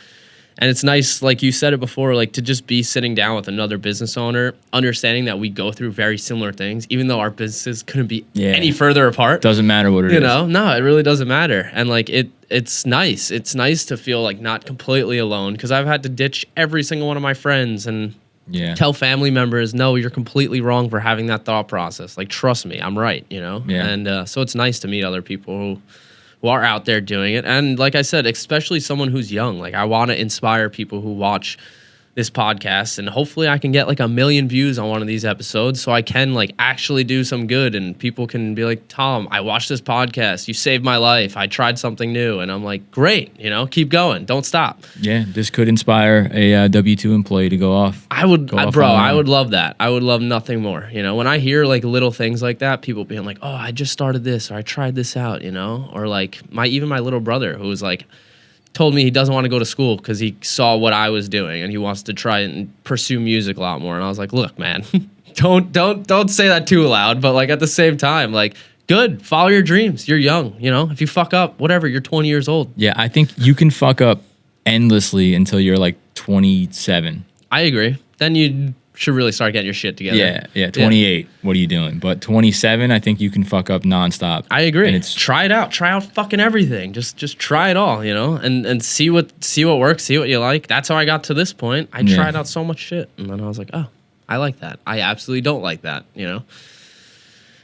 And it's nice, like you said it before, like to just be sitting down with another business owner, understanding that we go through very similar things, even though our businesses couldn't be any further apart. Doesn't matter what it is. You know, no, it really doesn't matter. And like, it's nice. It's nice to feel like not completely alone, because I've had to ditch every single one of my friends and tell family members, no, you're completely wrong for having that thought process. Like, trust me, I'm right, you know? Yeah. And so it's nice to meet other people who are out there doing it. And like I said, especially someone who's young. Like, I want to inspire people who watch this podcast, and hopefully I can get like 1 million views on one of these episodes so I can like actually do some good, and people can be like, Tom, I watched this podcast, you saved my life, I tried something new. And I'm like, great, you know, keep going, don't stop. Yeah, this could inspire a W-2 employee to go off. I would love that. I would love nothing more. You know, when I hear like little things like that, people being like, oh, I just started this, or I tried this out, you know, or like even my little brother, who was like, told me he doesn't want to go to school because he saw what I was doing and he wants to try and pursue music a lot more. And I was like, look, man, don't say that too loud. But like, at the same time, like, good, follow your dreams. You're young, you know, if you fuck up, whatever, you're 20 years old. Yeah, I think you can fuck up endlessly until you're like 27. I agree. Then you should really start getting your shit together. Yeah. 28, what are you doing? But 27, I think you can fuck up nonstop. I agree. And try it out. Try out fucking everything. Just try it all, you know, and see what works, see what you like. That's how I got to this point. I tried out so much shit, and then I was like, oh, I like that. I absolutely don't like that. You know,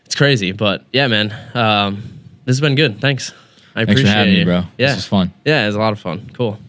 it's crazy, but yeah, man. This has been good. Thanks. I Thanks appreciate for having you. me, bro. Yeah, This was fun. Yeah, it was a lot of fun. Cool.